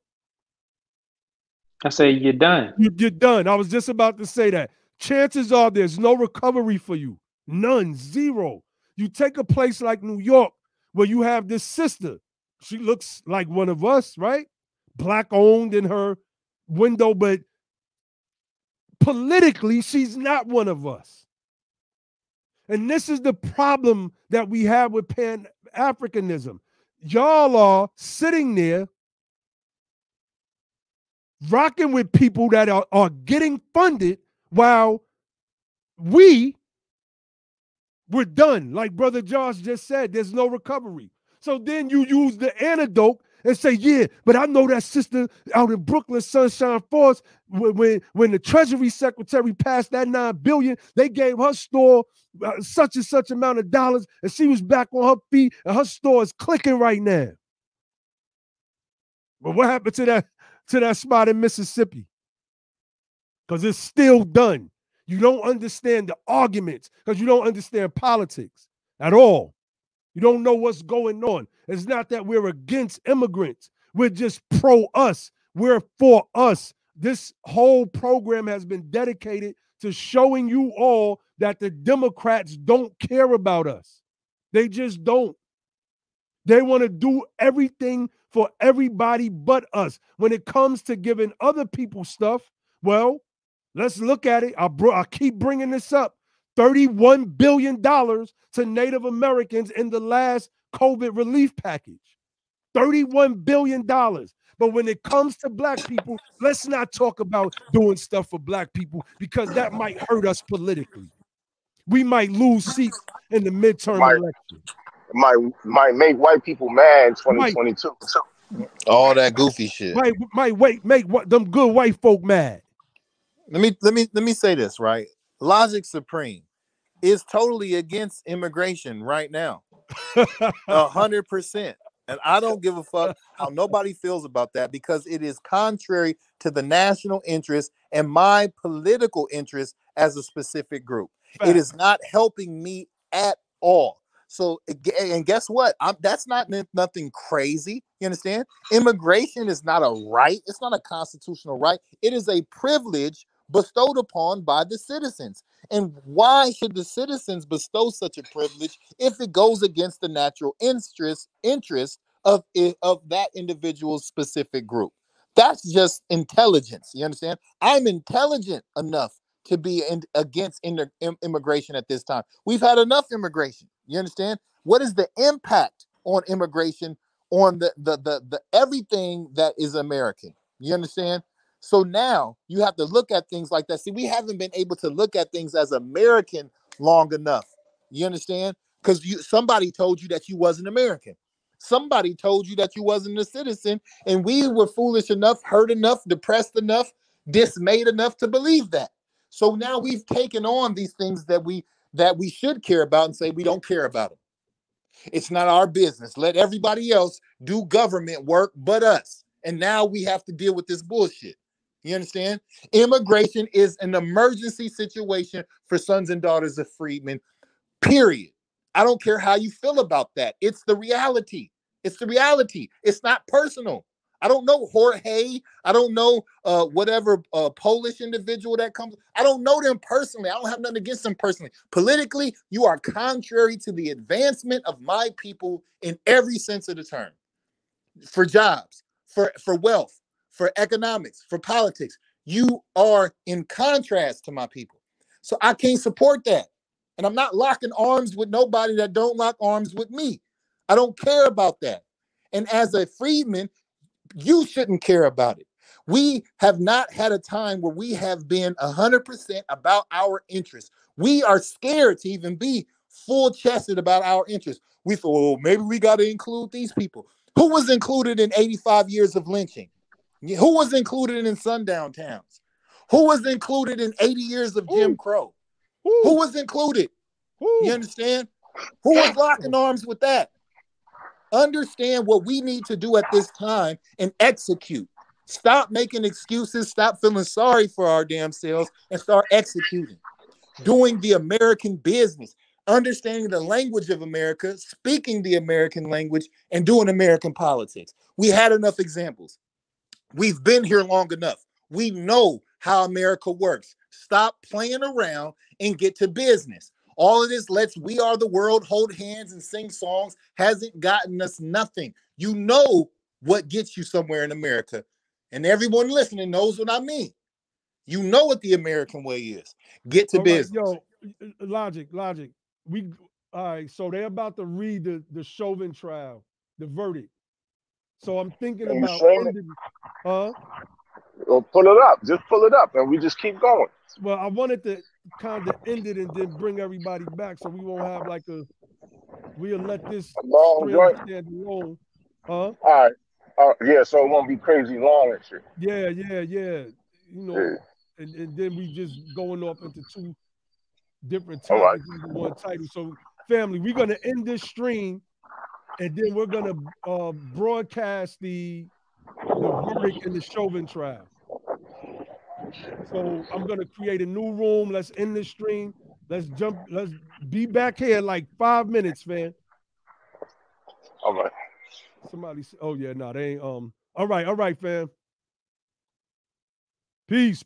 I say you're done. You're done. I was just about to say that. Chances are there's no recovery for you. None. Zero. You take a place like New York where you have this sister. She looks like one of us, right? Black owned in her window, but politically, she's not one of us. And this is the problem that we have with Pan-Africanism. Y'all are sitting there rocking with people that are getting funded while we're done. Like Brother Josh just said, there's no recovery. So then you use the antidote and say, yeah, but I know that sister out in Brooklyn, Sunshine Force, when the Treasury Secretary passed that $9 billion, they gave her store such and such amount of dollars, and she was back on her feet, and her store is clicking right now. But what happened to that spot in Mississippi? Because it's still done. You don't understand the arguments because you don't understand politics at all. You don't know what's going on. It's not that we're against immigrants. We're just pro us. We're for us. This whole program has been dedicated to showing you all that the Democrats don't care about us. They just don't. They want to do everything for everybody but us. When it comes to giving other people stuff, well, let's look at it. I keep bringing this up. $31 billion to Native Americans in the last COVID relief package. $31 billion. But when it comes to black people, let's not talk about doing stuff for black people because that might hurt us politically. We might lose seats in the midterm election. Might make white people mad in 2022. All that goofy shit. Might make them good white folk mad. Let me say this, right? Logic Supreme is totally against immigration right now. 100%. And I don't give a fuck how nobody feels about that because it is contrary to the national interest and my political interest as a specific group. Fact. It is not helping me at all. So, and guess what? That's not nothing crazy. You understand? Immigration is not a right. It's not a constitutional right. It is a privilege bestowed upon by the citizens. And why should the citizens bestow such a privilege if it goes against the natural interest of that individual's specific group? That's just intelligence. You understand? I'm intelligent enough to be against immigration at this time. We've had enough immigration. You understand? What is the impact on immigration on the everything that is American? You understand? So now you have to look at things like that. See, we haven't been able to look at things as American long enough. You understand? Because somebody told you that you wasn't American. Somebody told you that you wasn't a citizen, and we were foolish enough, hurt enough, depressed enough, dismayed enough to believe that. So now we've taken on these things that we should care about and say we don't care about them. It's not our business. Let everybody else do government work but us. And now we have to deal with this bullshit. You understand? Immigration is an emergency situation for sons and daughters of freedmen, period. I don't care how you feel about that. It's the reality. It's the reality. It's not personal. I don't know Jorge. I don't know whatever Polish individual that comes. I don't know them personally. I don't have nothing against them personally. Politically, you are contrary to the advancement of my people in every sense of the term. For jobs, for wealth, for economics, for politics. You are in contrast to my people. So I can't support that. And I'm not locking arms with nobody that don't lock arms with me. I don't care about that. And as a freedman, you shouldn't care about it. We have not had a time where we have been 100% about our interests. We are scared to even be full-chested about our interests. We thought, well, maybe we got to include these people. Who was included in 85 years of lynching? Who was included in sundown towns? Who was included in 80 years of Jim Crow? Who was included? You understand? Who was locking arms with that? Understand what we need to do at this time and execute. Stop making excuses. Stop feeling sorry for our damn selves and start executing. Doing the American business, understanding the language of America, speaking the American language, and doing American politics. We had enough examples. We've been here long enough. We know how America works. Stop playing around and get to business. All of this let's We Are the World, hold hands and sing songs hasn't gotten us nothing. You know what gets you somewhere in America. And everyone listening knows what I mean. You know what the American way is. Get to business. Yo, logic. We all right. So they're about to read the Chauvin trial, the verdict. So I'm thinking about ending, Well, pull it up. Just pull it up, and we just keep going. Well, I wanted to kind of end it and then bring everybody back, so we won't have like we'll let this string stand alone. All right. Yeah, so it won't be crazy long and shit. Yeah. You know, and then we just going off into two different topics under one title. So, family, we're gonna end this stream, and then we're gonna broadcast the verdict in the Chauvin trial. So I'm gonna create a new room. Let's end this stream. Let's be back here in like 5 minutes, man. All right. Somebody say, oh yeah, no, they ain't all right, fam. Peace.